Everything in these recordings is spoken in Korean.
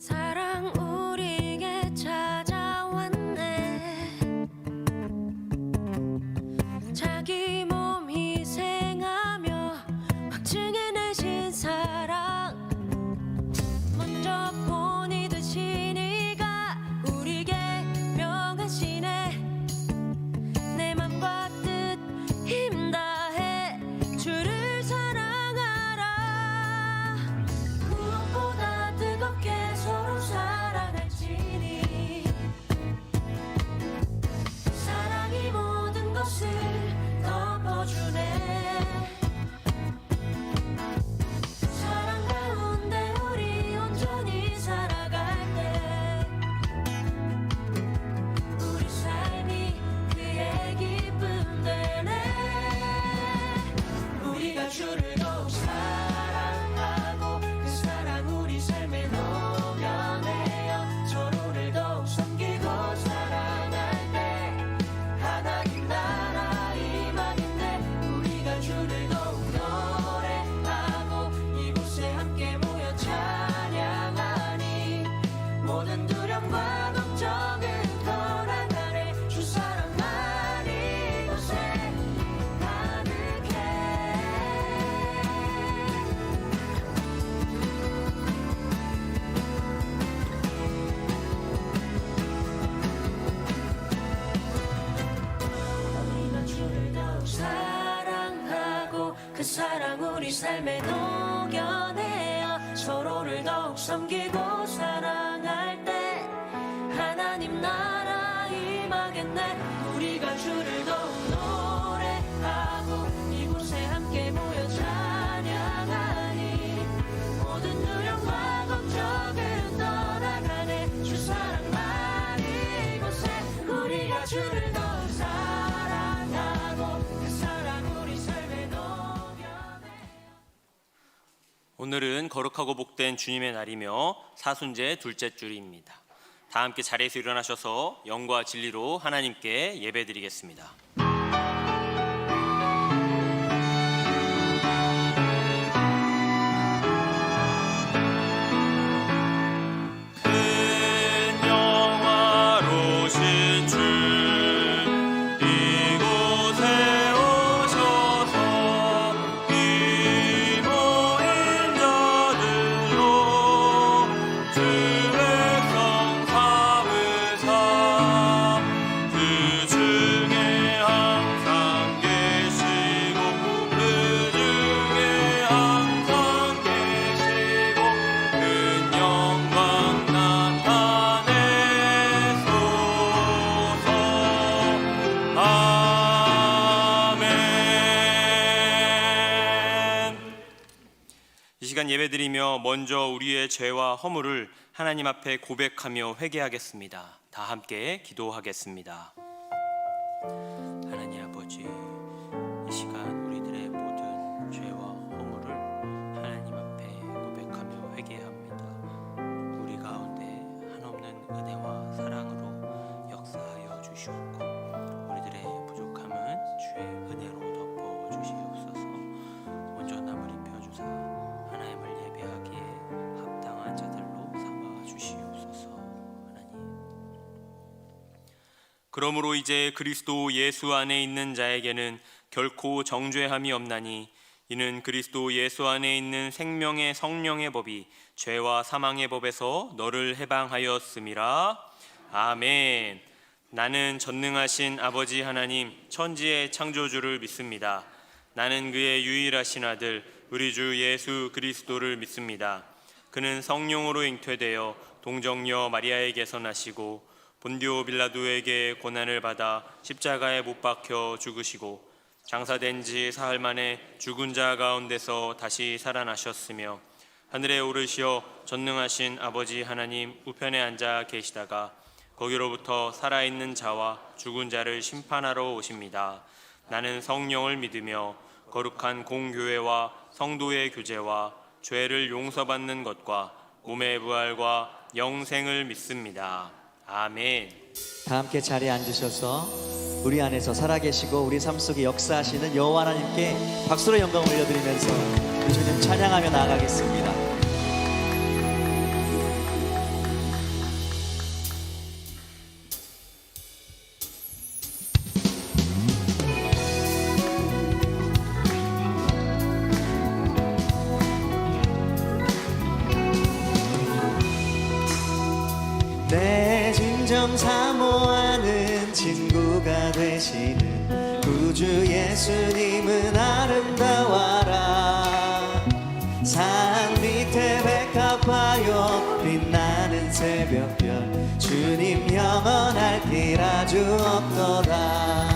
사랑 우리에게 찾아왔네. 자기 몸 희생하며 확증해내신 사랑, 먼저 본이 되신 이가 우리에게 명하시네. 내 맘과 뜻 힘 다해 주를 사랑하라. 무엇보다 뜨겁게 서로 사랑할지니 사랑이 모든 것을 덮어주네. 사랑 가운데 우리 온전히 살아갈 때 우리 삶이 그의 기쁨 되네. 우리가 주를 더욱 사랑하고 그 사랑 우리 삶에 녹여내어 서로를 더욱 섬기고 사랑할 때 하나님 나라 임하겠네. 우리가 주를 더욱 노래하고 이곳에 함께 모여 찬양하니 모든 두려움과 걱정은 떠나가네. 주 사랑만 이곳에 가득해. 우리가 주를 더욱 사랑하고 그 사랑 우리 삶에 녹여내어 서로를 더욱 섬기고 사랑할 때 하나님 나라 임하겠네. 우리가 주를 더욱 노래하고 이곳에 함께 모여 찬양하니 모든 두려움과 걱정은 떠나가네. 주 사랑만 이곳에. 우리가 주를 더욱 사랑하고 그 사랑 우리 삶에 녹여내. 오늘은 거룩하고 복된 주님의 날이며 사순제 둘째 주일입니다. 다 함께 자리에서 일어나셔서 영과 진리로 하나님께 예배드리겠습니다. 큰 영화로우신 주 이곳에 오셔서 이 모인 자들로 주 백성 삼으사 그 중에 항상 계시고 그 중에 항상 계시고 큰 영광 나타내소서. 아멘. 이 시간 예배드리며 먼저 우리의 죄와 허물을 하나님 앞에 고백하며 회개하겠습니다. 다 함께 기도하겠습니다. 하나님 아버지, 이 시간 우리들의 모든 죄와 허물을 하나님 앞에 고백하며 회개합니다. 우리 가운데 한없는 은혜와 사랑으로 역사하여 주시옵고 우리들의 부족함은 주의 은혜로 덮어주시옵소서. 온전함을 입혀주사 하나님을 예배하기에 합당한 자들로 삼아 주시옵소서. 하나님, 그러므로 이제 그리스도 예수 안에 있는 자에게는 결코 정죄함이 없나니 이는 그리스도 예수 안에 있는 생명의 성령의 법이 죄와 사망의 법에서 너를 해방하였음이라. 아멘. 나는 전능하신 아버지 하나님 천지의 창조주를 믿습니다. 나는 그의 유일하신 아들 우리 주 예수 그리스도를 믿습니다. 그는 성령으로 잉태되어 동정녀 마리아에게서 나시고 본디오 빌라도에게 고난을 받아 십자가에 못 박혀 죽으시고 장사된 지 사흘 만에 죽은 자 가운데서 다시 살아나셨으며 하늘에 오르시어 전능하신 아버지 하나님 우편에 앉아 계시다가 거기로부터 살아있는 자와 죽은 자를 심판하러 오십니다. 나는 성령을 믿으며 거룩한 공교회와 성도의 교제와 죄를 용서받는 것과 몸의 부활과 영생을 믿습니다. 아멘. 다 함께 자리에 앉으셔서 우리 안에서 살아계시고 우리 삶 속에 역사하시는 여호와 하나님께 박수로 영광을 올려드리면서 우리 주님 찬양하며 나아가겠습니다. 내 진정 사모하는 친구가 되시는 구주 예수님은 아름다워라. 산 밑에 백합화요 빛나는 새벽별 주님 영원할 길 아주 없도다.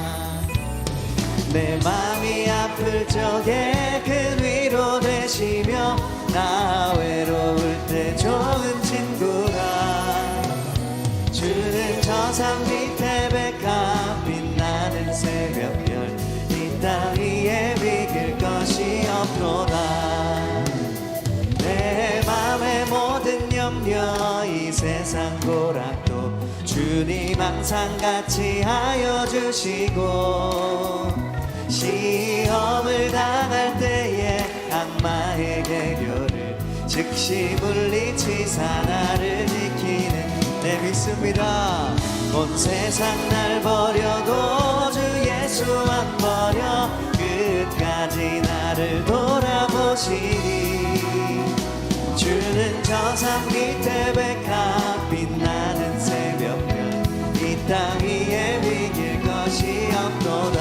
내 맘이 아플 적에 큰 위로 되시며 나 외로울 때 좋은 친구라. 주는 저 산 밑에 백합 빛나는 새벽별 이 땅 위에 비길 것이 없도다. 내 맘의 모든 염려 이 세상 고락도 주님 항상 같이 하여 주시고 시험을 당할 때에 악마의 계교를 즉시 물리치사 나를 지키는 내 믿습니다. 온 세상 날 버려도 주 예수 안 버려 끝까지 나를 돌아보시니 주는 저 산 밑에 백합 빛나는 새벽별 이 땅 위에 비길 것이 없도다.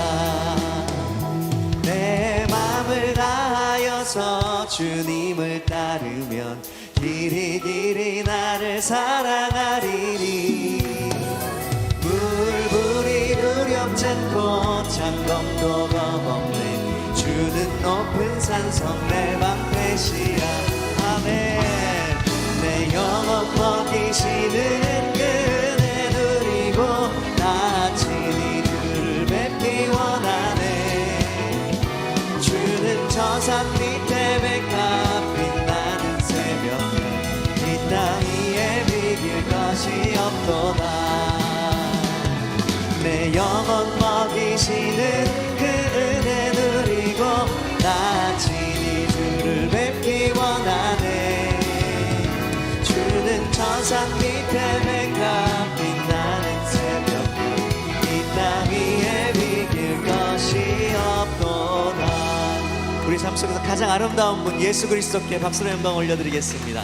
내 맘을 다하여서 주님을 따르면 길이 길이 나를 사랑하리니 불불이 두렵지 않고 창검도 겁없네 주는 높은 산성 내 방패시야. 아멘. 내 영혼 먹이시는 그 은혜 누리고 나 친히 주를 뵙기 원하네. 주는 저 산 밑에 백합 빛나는 새벽별 이 땅 위에 비길 것이 없도다. 내 영혼 먹이시는 그 은혜 누리고 나 친히 주를 뵙기 원하네. 주는 저 산 밑에 백합 빛나는 새벽별 이 땅 위에 비길 것이 없도다. 우리 삶 속에서 가장 아름다운 분 예수 그리스도께 박수로 영광 올려드리겠습니다.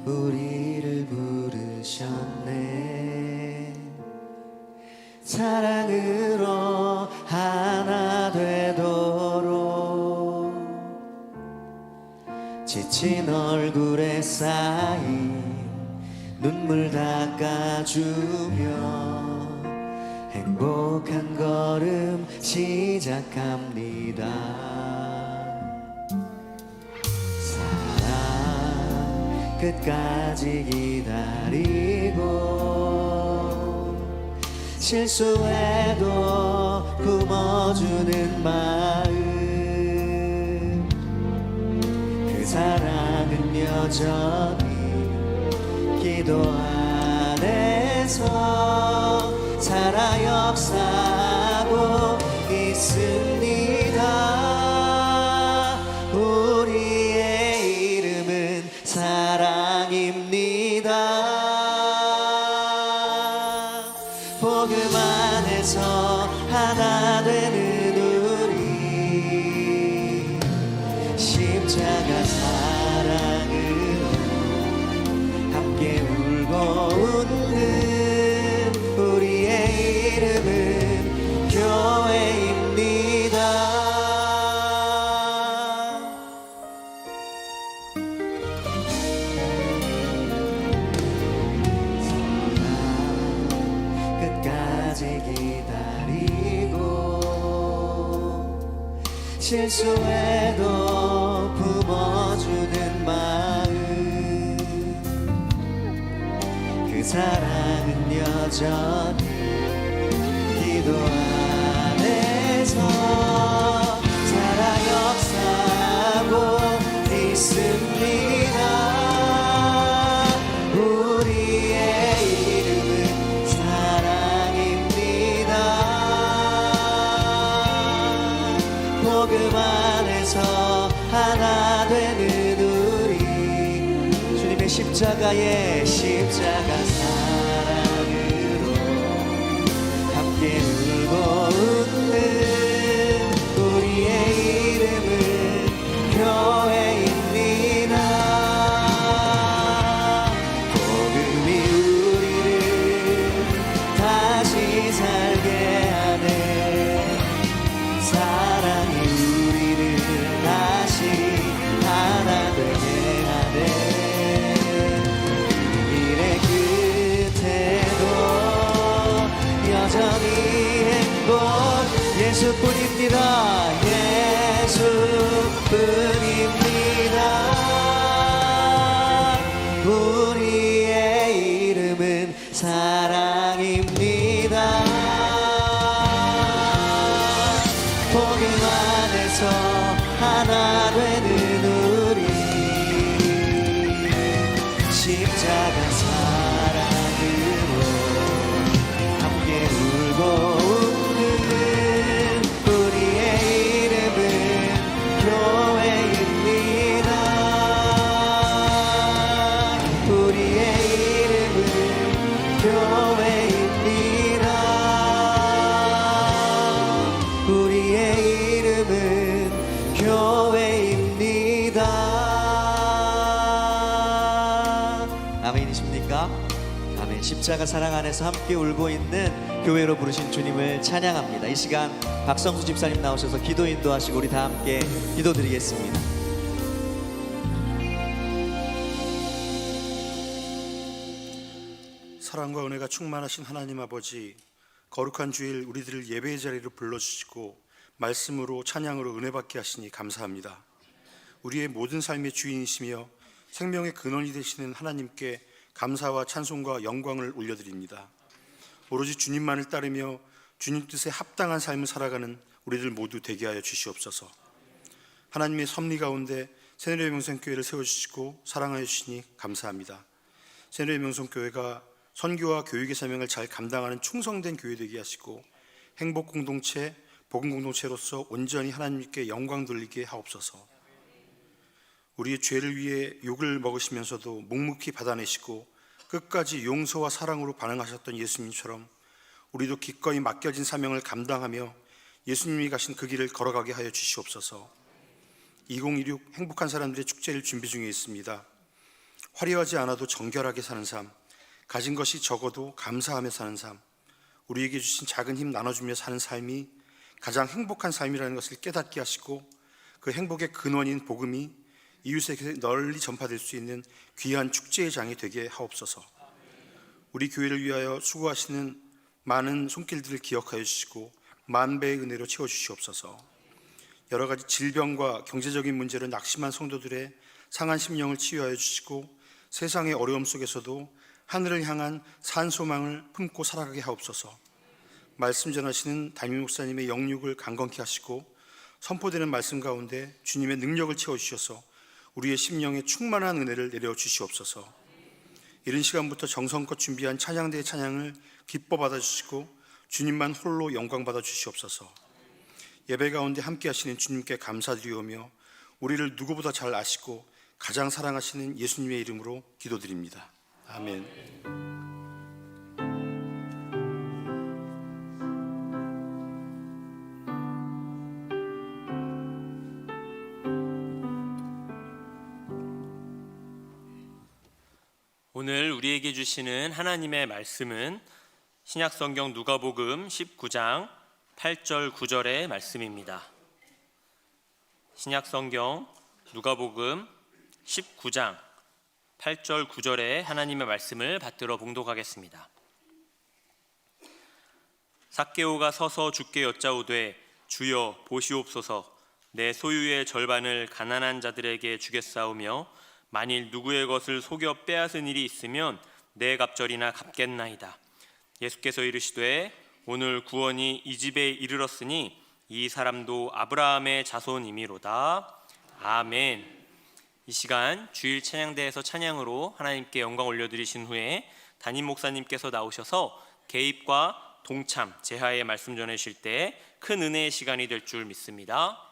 우리를 부르셨네. 사랑으로 하나 되도록 지친 얼굴에 쌓인 눈물 닦아주며 행복한 걸음 시작합니다. 끝까지 기다리고 실수해도 품어주는 마음 그 사랑은 여전히 기도 안에서 살아 역사하고 있습니다. 우리의 이름은 사랑입니다. 복음 안에서 하나 되는 우리 십자가 사랑으로 함께 울고 웃는 우리의 이름은 교회입니다. 기다리고 실수해도 품어주는 마음 그 사랑은 여전히 기도 안에서 살아 역사하고 있습니다. 우리의 이름은 사랑입니다. 복음 안에서 하나 되는 우리 십자가 사랑으로 함께 울고 웃는 우리의 이름은 교회입니다. 복음이 우리를 다시 살게 하네. 사랑이 우리를 다시 하나 되게 하네. 일의 끝에도 여전히 행복 예수뿐입니다. 예수뿐입니다. 우리의 이름은 사랑입니다. 복음 안에서 하나 되는 우리 십자가 사랑으로 함께 울고 웃는 우리의 이름은 교회입니다. 우리의 이름은 교회입니다. 우리의 이름은 교회입니다. 아멘이십니까? 아멘. 십자가 사랑 안에서 함께 울고 있는 교회로 부르신 주님을 찬양합니다. 이 시간 박성수 집사님 나오셔서 기도 인도하시고 우리 다 함께 기도드리겠습니다. 사랑과 은혜가 충만하신 하나님 아버지, 거룩한 주일 우리들을 예배의 자리로 불러주시고 말씀으로 찬양으로 은혜받게 하시니 감사합니다. 우리의 모든 삶의 주인이시며 생명의 근원이 되시는 하나님께 감사와 찬송과 영광을 올려드립니다. 오로지 주님만을 따르며 주님 뜻에 합당한 삶을 살아가는 우리들 모두 되게 하여 주시옵소서. 하나님의 섭리 가운데 새누리의 명성교회를 세워주시고 사랑하여 주시니 감사합니다. 새누리의 명성교회가 선교와 교육의 사명을 잘 감당하는 충성된 교회 되게 하시고 행복 공동체, 복음 공동체로서 온전히 하나님께 영광 돌리게 하옵소서. 우리의 죄를 위해 욕을 먹으시면서도 묵묵히 받아내시고 끝까지 용서와 사랑으로 반응하셨던 예수님처럼 우리도 기꺼이 맡겨진 사명을 감당하며 예수님이 가신 그 길을 걸어가게 하여 주시옵소서. 2016 행복한 사람들의 축제를 준비 중에 있습니다. 화려하지 않아도 정결하게 사는 삶, 가진 것이 적어도 감사하며 사는 삶, 우리에게 주신 작은 힘 나눠주며 사는 삶이 가장 행복한 삶이라는 것을 깨닫게 하시고 그 행복의 근원인 복음이 이웃에게 널리 전파될 수 있는 귀한 축제의 장이 되게 하옵소서. 우리 교회를 위하여 수고하시는 많은 손길들을 기억하여 주시고 만배의 은혜로 채워주시옵소서. 여러 가지 질병과 경제적인 문제로 낙심한 성도들의 상한 심령을 치유하여 주시고 세상의 어려움 속에서도 하늘을 향한 산소망을 품고 살아가게 하옵소서. 말씀 전하시는 담임 목사님의 영육을 강건케 하시고 선포되는 말씀 가운데 주님의 능력을 채워주셔서 우리의 심령에 충만한 은혜를 내려 주시옵소서. 이른 시간부터 정성껏 준비한 찬양대의 찬양을 기뻐 받아주시고 주님만 홀로 영광 받아 주시옵소서. 예배 가운데 함께 하시는 주님께 감사드리오며 우리를 누구보다 잘 아시고 가장 사랑하시는 예수님의 이름으로 기도드립니다. 아멘. 오늘 우리에게 주시는 하나님의 말씀은 신약성경 누가복음 19장 8절 9절의 말씀입니다. 신약성경 누가복음 19장 8절 9절의 하나님의 말씀을 받들어 봉독하겠습니다. 삭개오가 서서 주께 여짜오되 주여 보시옵소서, 내 소유의 절반을 가난한 자들에게 주겠사오며 만일 누구의 것을 속여 빼앗은 일이 있으면 내 갑절이나 갚겠나이다. 예수께서 이르시되 오늘 구원이 이 집에 이르렀으니 이 사람도 아브라함의 자손이미로다. 아멘. 이 시간 주일 찬양대에서 찬양으로 하나님께 영광 올려드리신 후에 담임 목사님께서 나오셔서 개입과 동참, 제하의 말씀 전해주실 때 큰 은혜의 시간이 될 줄 믿습니다.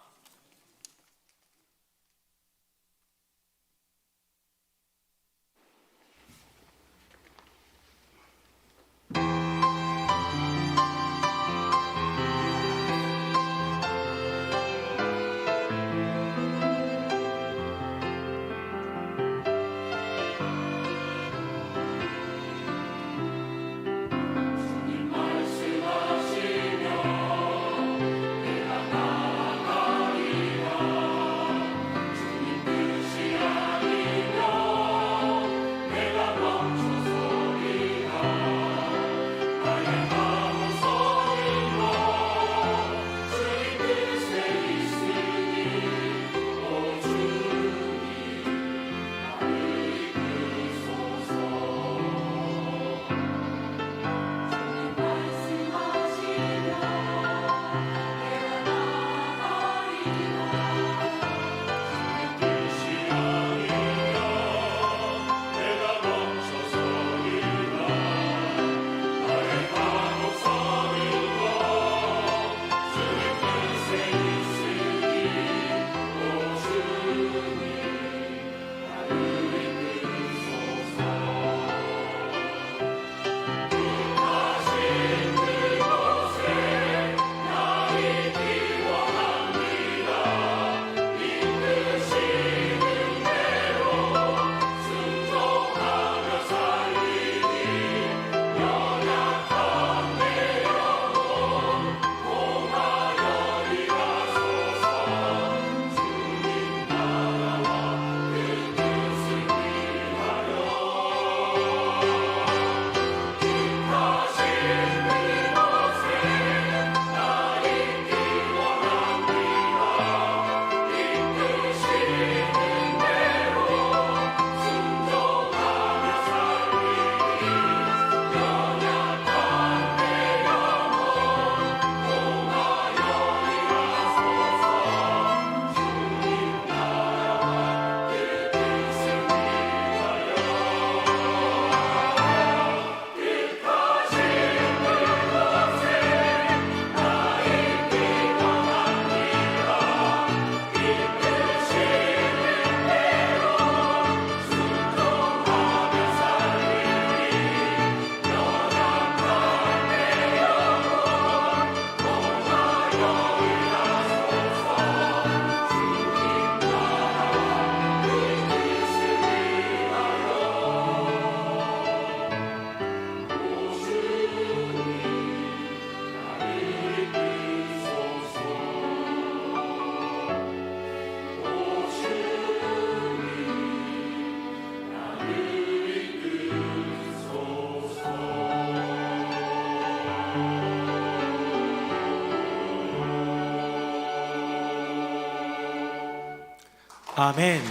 아멘.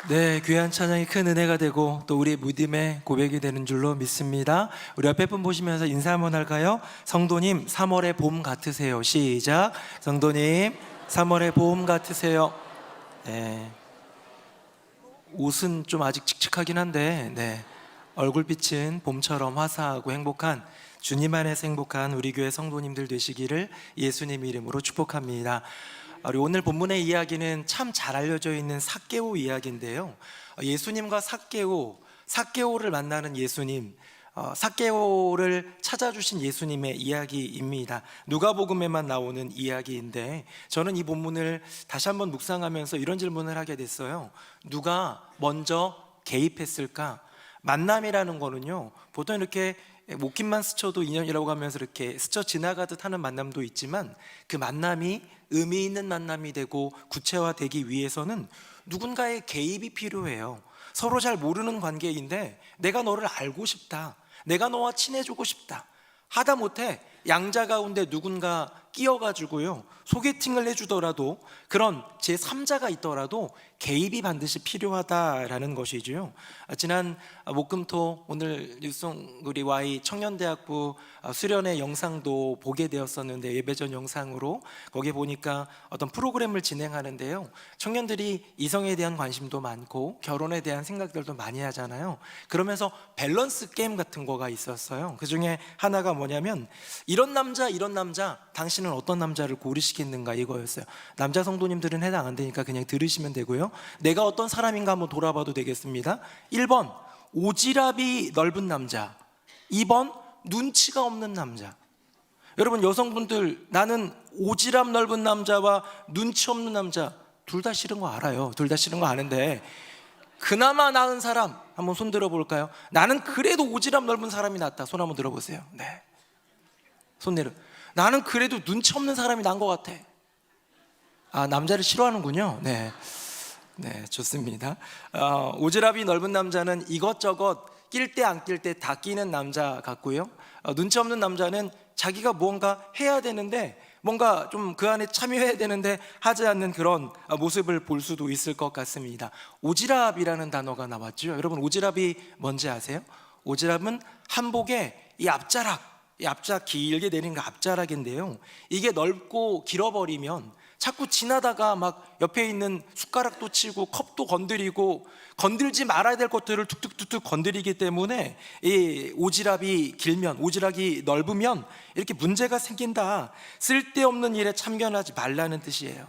네, 귀한 찬양이 큰 은혜가 되고 또 우리의 믿음의 고백이 되는 줄로 믿습니다. 우리 앞에 분 보시면서 인사 한번 할까요? 성도님, 3월의 봄 같으세요. 시작. 성도님, 3월의 봄 같으세요. 네. 옷은 좀 아직 칙칙하긴 한데, 네. 얼굴빛은 봄처럼 화사하고 행복한, 주님 안에서 행복한 우리 교회 성도님들 되시기를 예수님 이름으로 축복합니다. 우리 오늘 본문의 이야기는 참 잘 알려져 있는 삭개오 이야기인데요. 예수님과 삭개오를 만나는 예수님, 삭개오를 찾아주신 예수님의 이야기입니다. 누가복음에만 나오는 이야기인데, 저는 이 본문을 다시 한번 묵상하면서 이런 질문을 하게 됐어요. 누가 먼저 개입했을까? 만남이라는 거는요, 보통 이렇게 목깃만 스쳐도 인연이라고 하면서 이렇게 스쳐 지나가듯 하는 만남도 있지만, 그 만남이 의미 있는 만남이 되고 구체화되기 위해서는 누군가의 개입이 필요해요. 서로 잘 모르는 관계인데 내가 너를 알고 싶다, 내가 너와 친해지고 싶다, 하다못해 양자 가운데 누군가 끼어가지고요 소개팅을 해주더라도, 그런 제3자가 있더라도 개입이 반드시 필요하다라는 것이죠. 지난 목금토 오늘 뉴송 우리 Y 청년대학부 수련회 영상도 보게 되었었는데, 예배전 영상으로 거기에 보니까 어떤 프로그램을 진행하는데요, 청년들이 이성에 대한 관심도 많고 결혼에 대한 생각들도 많이 하잖아요. 그러면서 밸런스 게임 같은 거가 있었어요. 그 중에 하나가 뭐냐면, 이런 남자 당신은 어떤 남자를 고르시겠는가, 이거였어요. 남자 성도님들은 해당 안 되니까 그냥 들으시면 되고요. 내가 어떤 사람인가 한번 돌아봐도 되겠습니다. 1번 오지랖이 넓은 남자, 2번 눈치가 없는 남자. 여러분 여성분들, 나는 오지랖 넓은 남자와 눈치 없는 남자 둘 다 싫은 거 알아요. 둘 다 싫은 거 아는데, 그나마 나은 사람 한번 손 들어볼까요? 나는 그래도 오지랖 넓은 사람이 낫다. 손 한번 들어보세요. 네, 손 내려. 나는 그래도 눈치 없는 사람이 난 것 같아. 남자를 싫어하는군요. 네, 좋습니다. 오지랖이 넓은 남자는 이것저것 낄 때 안 낄 때 다 끼는 남자 같고요. 눈치 없는 남자는 자기가 뭔가 해야 되는데, 뭔가 좀 그 안에 참여해야 되는데 하지 않는 그런 모습을 볼 수도 있을 것 같습니다. 오지랖이라는 단어가 나왔죠. 여러분 오지랖이 뭔지 아세요? 오지랖은 한복의 이 앞자락 길게 내리는 그 앞자락인데요, 이게 넓고 길어버리면 자꾸 지나다가 막 옆에 있는 숟가락도 치고 컵도 건드리고, 건들지 말아야 될 것들을 툭툭툭툭 건드리기 때문에 이 오지랖이 넓으면 이렇게 문제가 생긴다. 쓸데없는 일에 참견하지 말라는 뜻이에요.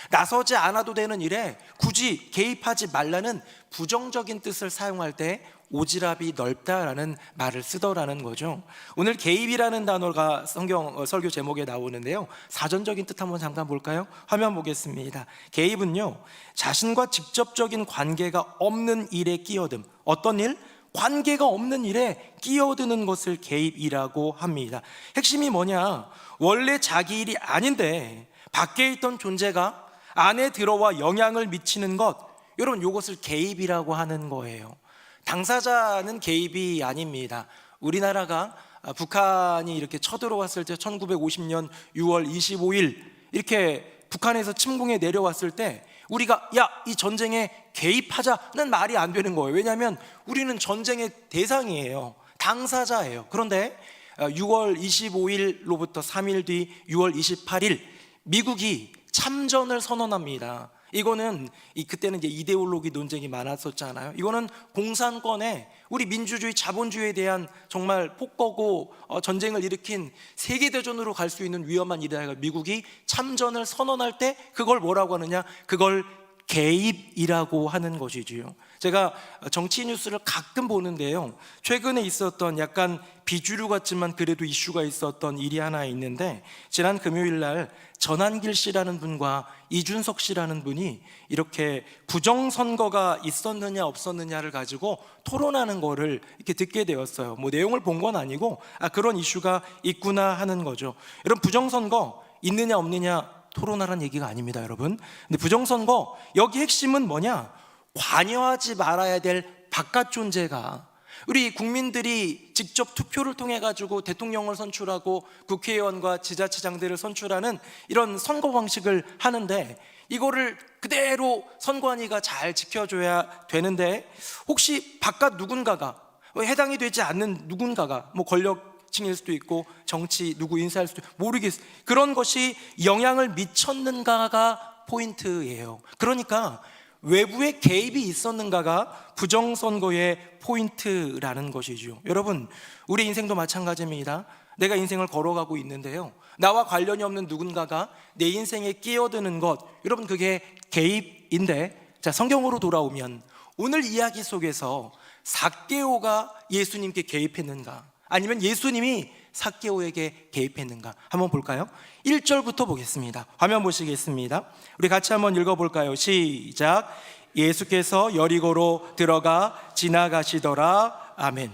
나서지 않아도 되는 일에 굳이 개입하지 말라는 부정적인 뜻을 사용할 때 오지랖이 넓다라는 말을 쓰더라는 거죠. 오늘 개입이라는 단어가 성경 설교 제목에 나오는데요, 사전적인 뜻 한번 잠깐 볼까요? 화면 보겠습니다. 개입은요, 자신과 직접적인 관계가 없는 일에 끼어듦. 어떤 일? 관계가 없는 일에 끼어드는 것을 개입이라고 합니다. 핵심이 뭐냐? 원래 자기 일이 아닌데 밖에 있던 존재가 안에 들어와 영향을 미치는 것, 여러분 이것을 개입이라고 하는 거예요. 당사자는 개입이 아닙니다. 우리나라가 북한이 이렇게 쳐들어왔을 때 1950년 6월 25일 이렇게 북한에서 침공해 내려왔을 때 우리가 이 전쟁에 개입하자는 말이 안 되는 거예요. 왜냐하면 우리는 전쟁의 대상이에요. 당사자예요. 그런데 6월 25일로부터 3일 뒤 6월 28일 미국이 참전을 선언합니다. 이거는 그때는 이제 이데올로기 논쟁이 많았었잖아요. 이거는 공산권에 우리 민주주의 자본주의에 대한 정말 폭거고 전쟁을 일으킨 세계대전으로 갈 수 있는 위험한 일이다. 미국이 참전을 선언할 때 그걸 뭐라고 하느냐? 그걸 개입이라고 하는 것이지요. 제가 정치 뉴스를 가끔 보는데요, 최근에 있었던 약간 비주류 같지만 그래도 이슈가 있었던 일이 하나 있는데, 지난 금요일 날 전한길 씨라는 분과 이준석 씨라는 분이 이렇게 부정선거가 있었느냐 없었느냐를 가지고 토론하는 거를 이렇게 듣게 되었어요. 뭐 내용을 본 건 아니고 그런 이슈가 있구나 하는 거죠. 여러분 부정선거 있느냐 없느냐 토론하라는 얘기가 아닙니다, 여러분. 근데 부정선거 여기 핵심은 뭐냐? 관여하지 말아야 될 바깥 존재가 우리 국민들이 직접 투표를 통해 가지고 대통령을 선출하고 국회의원과 지자체장들을 선출하는 이런 선거 방식을 하는데, 이거를 그대로 선관위가 잘 지켜줘야 되는데, 혹시 바깥 누군가가, 해당이 되지 않는 누군가가, 뭐 권력층일 수도 있고 정치 누구 인사할 수도 모르겠어요, 그런 것이 영향을 미쳤는가가 포인트예요. 그러니까 외부의 개입이 있었는가가 부정선거의 포인트라는 것이죠. 여러분, 우리 인생도 마찬가지입니다. 내가 인생을 걸어가고 있는데요, 나와 관련이 없는 누군가가 내 인생에 끼어드는 것, 여러분 그게 개입인데, 자, 성경으로 돌아오면 오늘 이야기 속에서 삭개오가 예수님께 개입했는가, 아니면 예수님이 삭개오에게 개입했는가 한번 볼까요? 1절부터 보겠습니다. 화면 보시겠습니다. 우리 같이 한번 읽어볼까요? 시작. 예수께서 여리고로 들어가 지나가시더라. 아멘.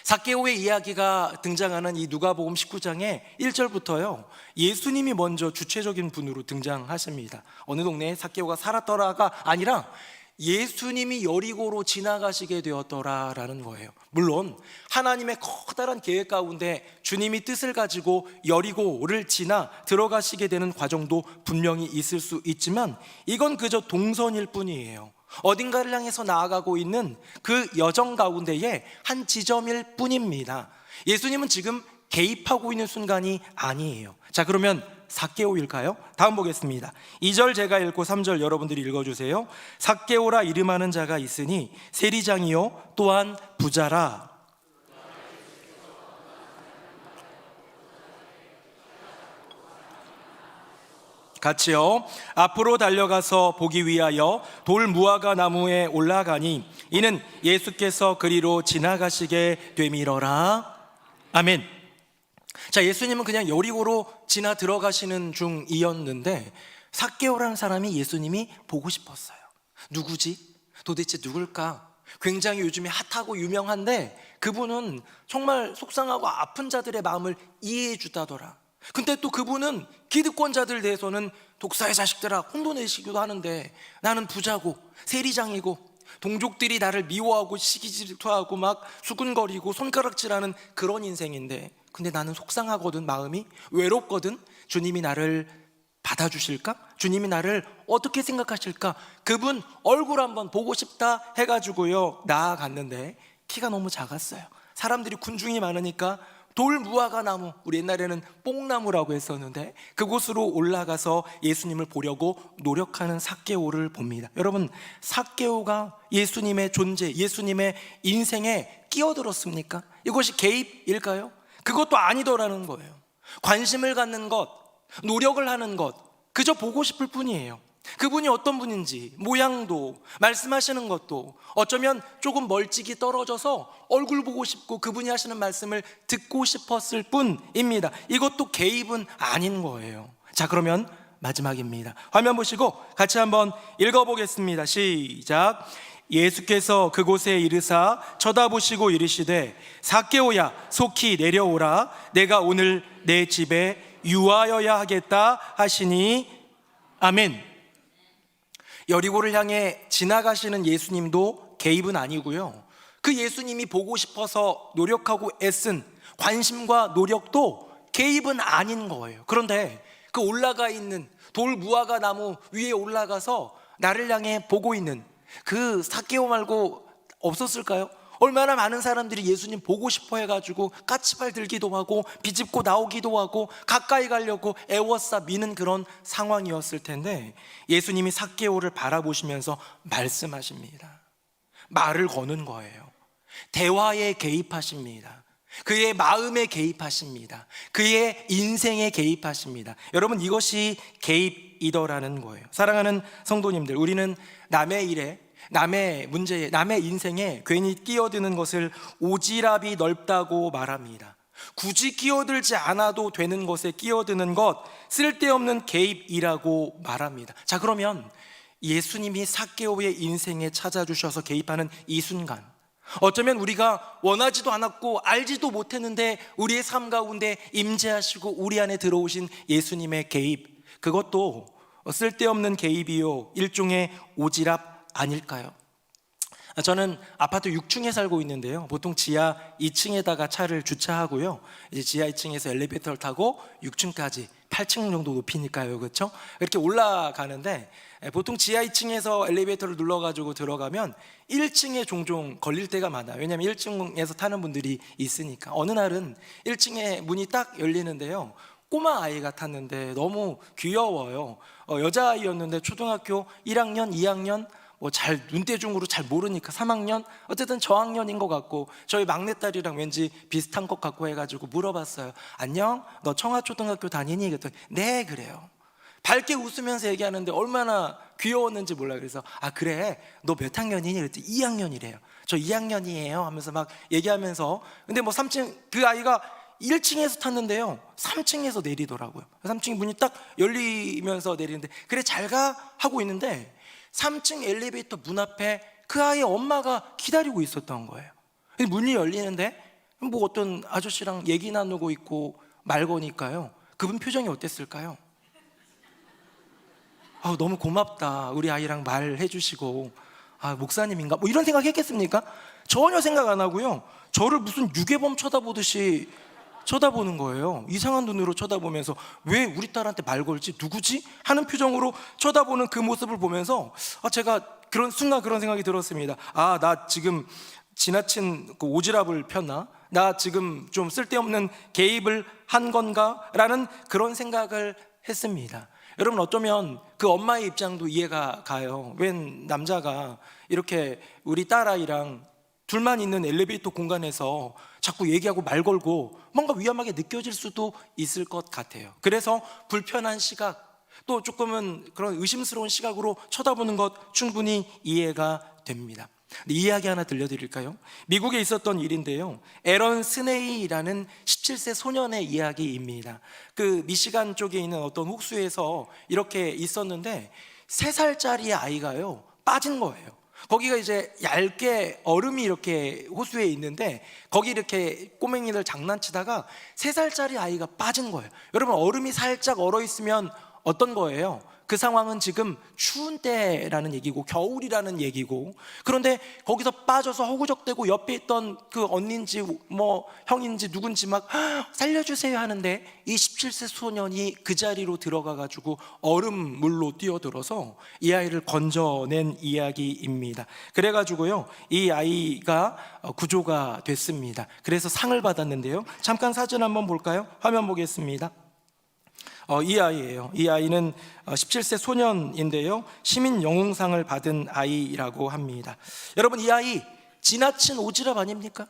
삭개오의 이야기가 등장하는 이 누가복음 19장에 1절부터요, 예수님이 먼저 주체적인 분으로 등장하십니다. 어느 동네에 삭개오가 살았더라가 아니라 예수님이 여리고로 지나가시게 되었더라라는 거예요. 물론 하나님의 커다란 계획 가운데 주님이 뜻을 가지고 여리고를 지나 들어가시게 되는 과정도 분명히 있을 수 있지만, 이건 그저 동선일 뿐이에요. 어딘가를 향해서 나아가고 있는 그 여정 가운데의 한 지점일 뿐입니다. 예수님은 지금 개입하고 있는 순간이 아니에요. 자, 그러면 삭개오일까요? 다음 보겠습니다. 2절 제가 읽고 3절 여러분들이 읽어주세요. 삭개오라 이름하는 자가 있으니 세리장이요 또한 부자라. 같이요. 앞으로 달려가서 보기 위하여 돌 무화과 나무에 올라가니 이는 예수께서 그리로 지나가시게 되미러라. 아멘. 자, 예수님은 그냥 여리고로 지나 들어가시는 중이었는데, 삭개오라는 사람이 예수님이 보고 싶었어요. 누구지? 도대체 누굴까? 굉장히 요즘에 핫하고 유명한데, 그분은 정말 속상하고 아픈 자들의 마음을 이해해 주다더라. 근데 또 그분은 기득권자들 대해서는 독사의 자식들아 혼돈내시기도 하는데, 나는 부자고 세리장이고 동족들이 나를 미워하고 시기질투하고 막 수군거리고 손가락질하는 그런 인생인데, 근데 나는 속상하거든, 마음이 외롭거든. 주님이 나를 받아주실까? 주님이 나를 어떻게 생각하실까? 그분 얼굴 한번 보고 싶다 해가지고요 나아갔는데, 키가 너무 작았어요. 사람들이 군중이 많으니까 돌 무화과 나무, 우리 옛날에는 뽕나무라고 했었는데, 그곳으로 올라가서 예수님을 보려고 노력하는 삭개오를 봅니다. 여러분, 삭개오가 예수님의 존재, 예수님의 인생에 끼어들었습니까? 이것이 개입일까요? 그것도 아니더라는 거예요. 관심을 갖는 것, 노력을 하는 것, 그저 보고 싶을 뿐이에요. 그분이 어떤 분인지, 모양도, 말씀하시는 것도 어쩌면 조금 멀찍이 떨어져서 얼굴 보고 싶고 그분이 하시는 말씀을 듣고 싶었을 뿐입니다. 이것도 개입은 아닌 거예요. 자, 그러면 마지막입니다. 화면 보시고 같이 한번 읽어보겠습니다. 시작. 예수께서 그곳에 이르사 쳐다보시고 이르시되 삭개오야 속히 내려오라. 내가 오늘 내 집에 유하여야 하겠다 하시니. 아멘. 여리고를 향해 지나가시는 예수님도 개입은 아니고요, 그 예수님이 보고 싶어서 노력하고 애쓴 관심과 노력도 개입은 아닌 거예요. 그런데 그 올라가 있는 돌 무화과 나무 위에 올라가서 나를 향해 보고 있는 그 삭개오 말고 없었을까요? 얼마나 많은 사람들이 예수님 보고 싶어 해가지고 까치발 들기도 하고 비집고 나오기도 하고 가까이 가려고 애워싸 미는 그런 상황이었을 텐데, 예수님이 삭개오를 바라보시면서 말씀하십니다. 말을 거는 거예요. 대화에 개입하십니다. 그의 마음에 개입하십니다. 그의 인생에 개입하십니다. 여러분, 이것이 개입이더라는 거예요. 사랑하는 성도님들, 우리는 남의 일에, 남의 문제에, 남의 인생에 괜히 끼어드는 것을 오지랖이 넓다고 말합니다. 굳이 끼어들지 않아도 되는 것에 끼어드는 것, 쓸데없는 개입이라고 말합니다. 자, 그러면 예수님이 삭개오의 인생에 찾아주셔서 개입하는 이 순간, 어쩌면 우리가 원하지도 않았고 알지도 못했는데 우리의 삶 가운데 임재하시고 우리 안에 들어오신 예수님의 개입, 그것도 쓸데없는 개입이요 일종의 오지랖 아닐까요? 저는 아파트 6층에 살고 있는데요. 보통 지하 2층에다가 차를 주차하고요. 이제 지하 2층에서 엘리베이터를 타고 6층까지 8층 정도 높이니까요, 그렇죠? 이렇게 올라가는데 보통 지하 2층에서 엘리베이터를 눌러가지고 들어가면 1층에 종종 걸릴 때가 많아요. 왜냐하면 1층에서 타는 분들이 있으니까. 어느 날은 1층에 문이 딱 열리는데요. 꼬마 아이가 탔는데 너무 귀여워요. 여자아이였는데 초등학교 1학년, 2학년 뭐 잘 눈대중으로 잘 모르니까 3학년 어쨌든 저학년인 것 같고 저희 막내딸이랑 왠지 비슷한 것 같고 해가지고 물어봤어요. 안녕? 너 청하초등학교 다니니? 그랬더니 네 그래요. 밝게 웃으면서 얘기하는데 얼마나 귀여웠는지 몰라요. 그래서 아 그래 너 몇 학년이니? 그랬더니 2학년이래요. 저 2학년이에요 하면서 막 얘기하면서 근데 뭐 3층 그 아이가 1층에서 탔는데요 3층에서 내리더라고요. 3층 문이 딱 열리면서 내리는데 그래 잘 가 하고 있는데 3층 엘리베이터 문 앞에 그 아이의 엄마가 기다리고 있었던 거예요. 문이 열리는데 뭐 어떤 아저씨랑 얘기 나누고 있고 말 거니까요. 그분 표정이 어땠을까요? 너무 고맙다. 우리 아이랑 말해 주시고 목사님인가? 뭐 이런 생각 했겠습니까? 전혀 생각 안 하고요. 저를 무슨 유괴범 쳐다보듯이 쳐다보는 거예요. 이상한 눈으로 쳐다보면서 왜 우리 딸한테 말 걸지? 누구지? 하는 표정으로 쳐다보는 그 모습을 보면서 제가 그런 순간 그런 생각이 들었습니다. 나 지금 지나친 그 오지랖을 폈나? 나 지금 좀 쓸데없는 개입을 한 건가? 라는 그런 생각을 했습니다. 여러분 어쩌면 그 엄마의 입장도 이해가 가요. 웬 남자가 이렇게 우리 딸아이랑 둘만 있는 엘리베이터 공간에서 자꾸 얘기하고 말 걸고 뭔가 위험하게 느껴질 수도 있을 것 같아요. 그래서 불편한 시각 또 조금은 그런 의심스러운 시각으로 쳐다보는 것 충분히 이해가 됩니다. 이 이야기 하나 들려드릴까요? 미국에 있었던 일인데요. 에런 스네이라는 17세 소년의 이야기입니다. 그 미시간 쪽에 있는 어떤 호수에서 이렇게 있었는데 3살짜리 아이가요 빠진 거예요. 거기가 이제 얇게 얼음이 이렇게 호수에 있는데 거기 이렇게 꼬맹이들 장난치다가 3살짜리 아이가 빠진 거예요. 여러분 얼음이 살짝 얼어 있으면 어떤 거예요? 그 상황은 지금 추운 때라는 얘기고 겨울이라는 얘기고 그런데 거기서 빠져서 허구적대고 옆에 있던 그 언니인지 뭐 형인지 누군지 막 살려주세요 하는데 이 17세 소년이 그 자리로 들어가가지고 얼음물로 뛰어들어서 이 아이를 건져낸 이야기입니다. 그래가지고요 이 아이가 구조가 됐습니다. 그래서 상을 받았는데요. 잠깐 사진 한번 볼까요? 화면 보겠습니다. 이 아이예요. 이 아이는 17세 소년인데요. 시민 영웅상을 받은 아이라고 합니다. 여러분 이 아이 지나친 오지랖 아닙니까?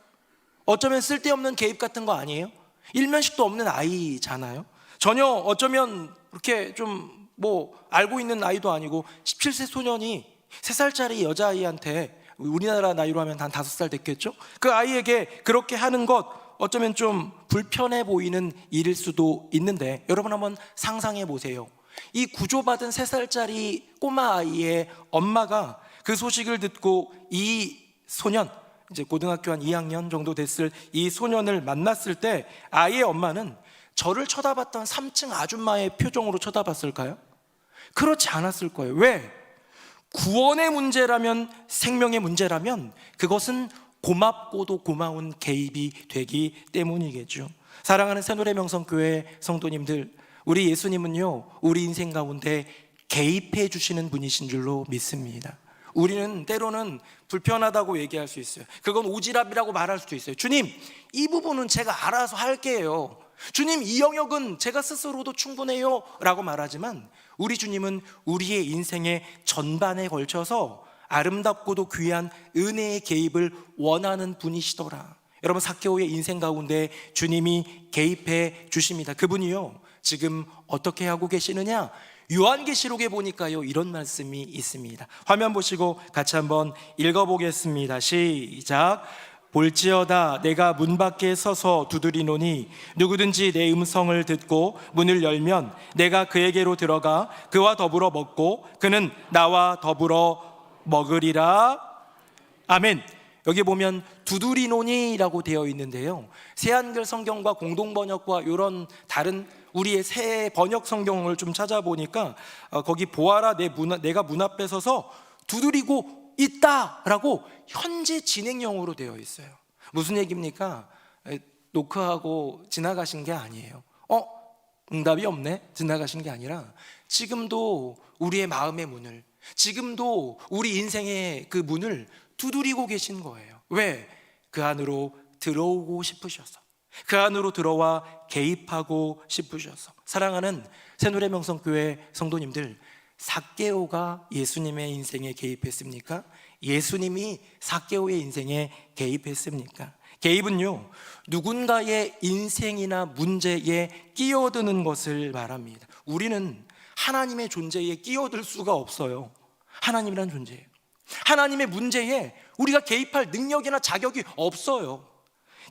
어쩌면 쓸데없는 개입 같은 거 아니에요? 일면식도 없는 아이잖아요. 전혀 어쩌면 그렇게 좀 뭐 알고 있는 아이도 아니고 17세 소년이 3살짜리 여자아이한테 우리나라 나이로 하면 한 5살 됐겠죠? 그 아이에게 그렇게 하는 것 어쩌면 좀 불편해 보이는 일일 수도 있는데 여러분 한번 상상해 보세요. 이 구조받은 3살짜리 꼬마 아이의 엄마가 그 소식을 듣고 이 소년 이제 고등학교 한 2학년 정도 됐을 이 소년을 만났을 때 아이의 엄마는 저를 쳐다봤던 3층 아줌마의 표정으로 쳐다봤을까요? 그렇지 않았을 거예요. 왜? 구원의 문제라면 생명의 문제라면 그것은 고맙고도 고마운 개입이 되기 때문이겠죠. 사랑하는 새노래 명성교회 성도님들, 우리 예수님은요 우리 인생 가운데 개입해 주시는 분이신 줄로 믿습니다. 우리는 때로는 불편하다고 얘기할 수 있어요. 그건 오지랖이라고 말할 수도 있어요. 주님 이 부분은 제가 알아서 할게요. 주님 이 영역은 제가 스스로도 충분해요 라고 말하지만 우리 주님은 우리의 인생의 전반에 걸쳐서 아름답고도 귀한 은혜의 개입을 원하는 분이시더라. 여러분 삭개오의 인생 가운데 주님이 개입해 주십니다. 그분이요 지금 어떻게 하고 계시느냐? 요한계시록에 보니까요 이런 말씀이 있습니다. 화면 보시고 같이 한번 읽어보겠습니다. 시작. 볼지어다 내가 문 밖에 서서 두드리노니 누구든지 내 음성을 듣고 문을 열면 내가 그에게로 들어가 그와 더불어 먹고 그는 나와 더불어 먹으리라. 아멘. 여기 보면 두드리노니라고 되어 있는데요 새한글 성경과 공동번역과 이런 다른 우리의 새 번역 성경을 좀 찾아보니까 거기 보아라 내가 문 앞에 서서 두드리고 있다라고 현재 진행형으로 되어 있어요. 무슨 얘기입니까? 노크하고 지나가신 게 아니에요. 응답이 없네? 지나가신 게 아니라 지금도 우리의 마음의 문을, 지금도 우리 인생의 그 문을 두드리고 계신 거예요. 왜? 그 안으로 들어오고 싶으셔서, 그 안으로 들어와 개입하고 싶으셔서. 사랑하는 새누리명성교회 성도님들, 삭개오가 예수님의 인생에 개입했습니까? 예수님이 삭개오의 인생에 개입했습니까? 개입은요, 누군가의 인생이나 문제에 끼어드는 것을 말합니다. 우리는 하나님의 존재에 끼어들 수가 없어요. 하나님이란 존재예요. 하나님의 문제에 우리가 개입할 능력이나 자격이 없어요.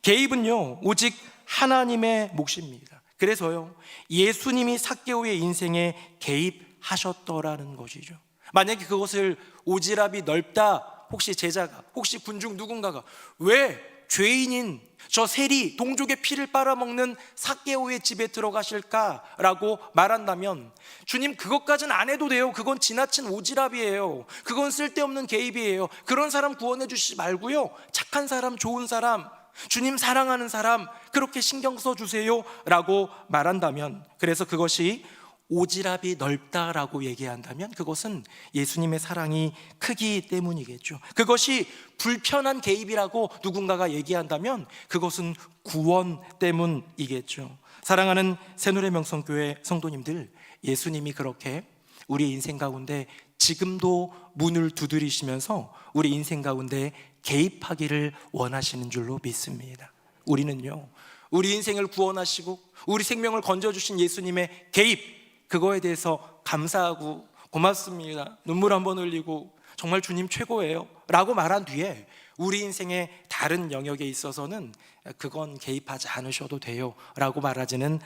개입은요, 오직 하나님의 몫입니다. 그래서요, 예수님이 삭개오의 인생에 개입하셨더라는 것이죠. 만약에 그것을 오지랖이 넓다, 혹시 제자가, 혹시 군중 누군가가 왜 죄인인 저 세리 동족의 피를 빨아먹는 삭개오의 집에 들어가실까라고 말한다면, 주님 그것까지는 안 해도 돼요. 그건 지나친 오지랖이에요. 그건 쓸데없는 개입이에요. 그런 사람 구원해 주시지 말고요, 착한 사람, 좋은 사람, 주님 사랑하는 사람 그렇게 신경 써주세요 라고 말한다면, 그래서 그것이 오지랖이 넓다라고 얘기한다면 그것은 예수님의 사랑이 크기 때문이겠죠. 그것이 불편한 개입이라고 누군가가 얘기한다면 그것은 구원 때문이겠죠. 사랑하는 새누리명성교회 성도님들, 예수님이 그렇게 우리 인생 가운데 지금도 문을 두드리시면서 우리 인생 가운데 개입하기를 원하시는 줄로 믿습니다. 우리는요, 우리 인생을 구원하시고 우리 생명을 건져주신 예수님의 개입, 그거에 대해서 감사하고 고맙습니다, 눈물 한번 흘리고 정말 주님 최고예요 라고 말한 뒤에 우리 인생의 다른 영역에 있어서는 그건 개입하지 않으셔도 돼요 라고 말하지는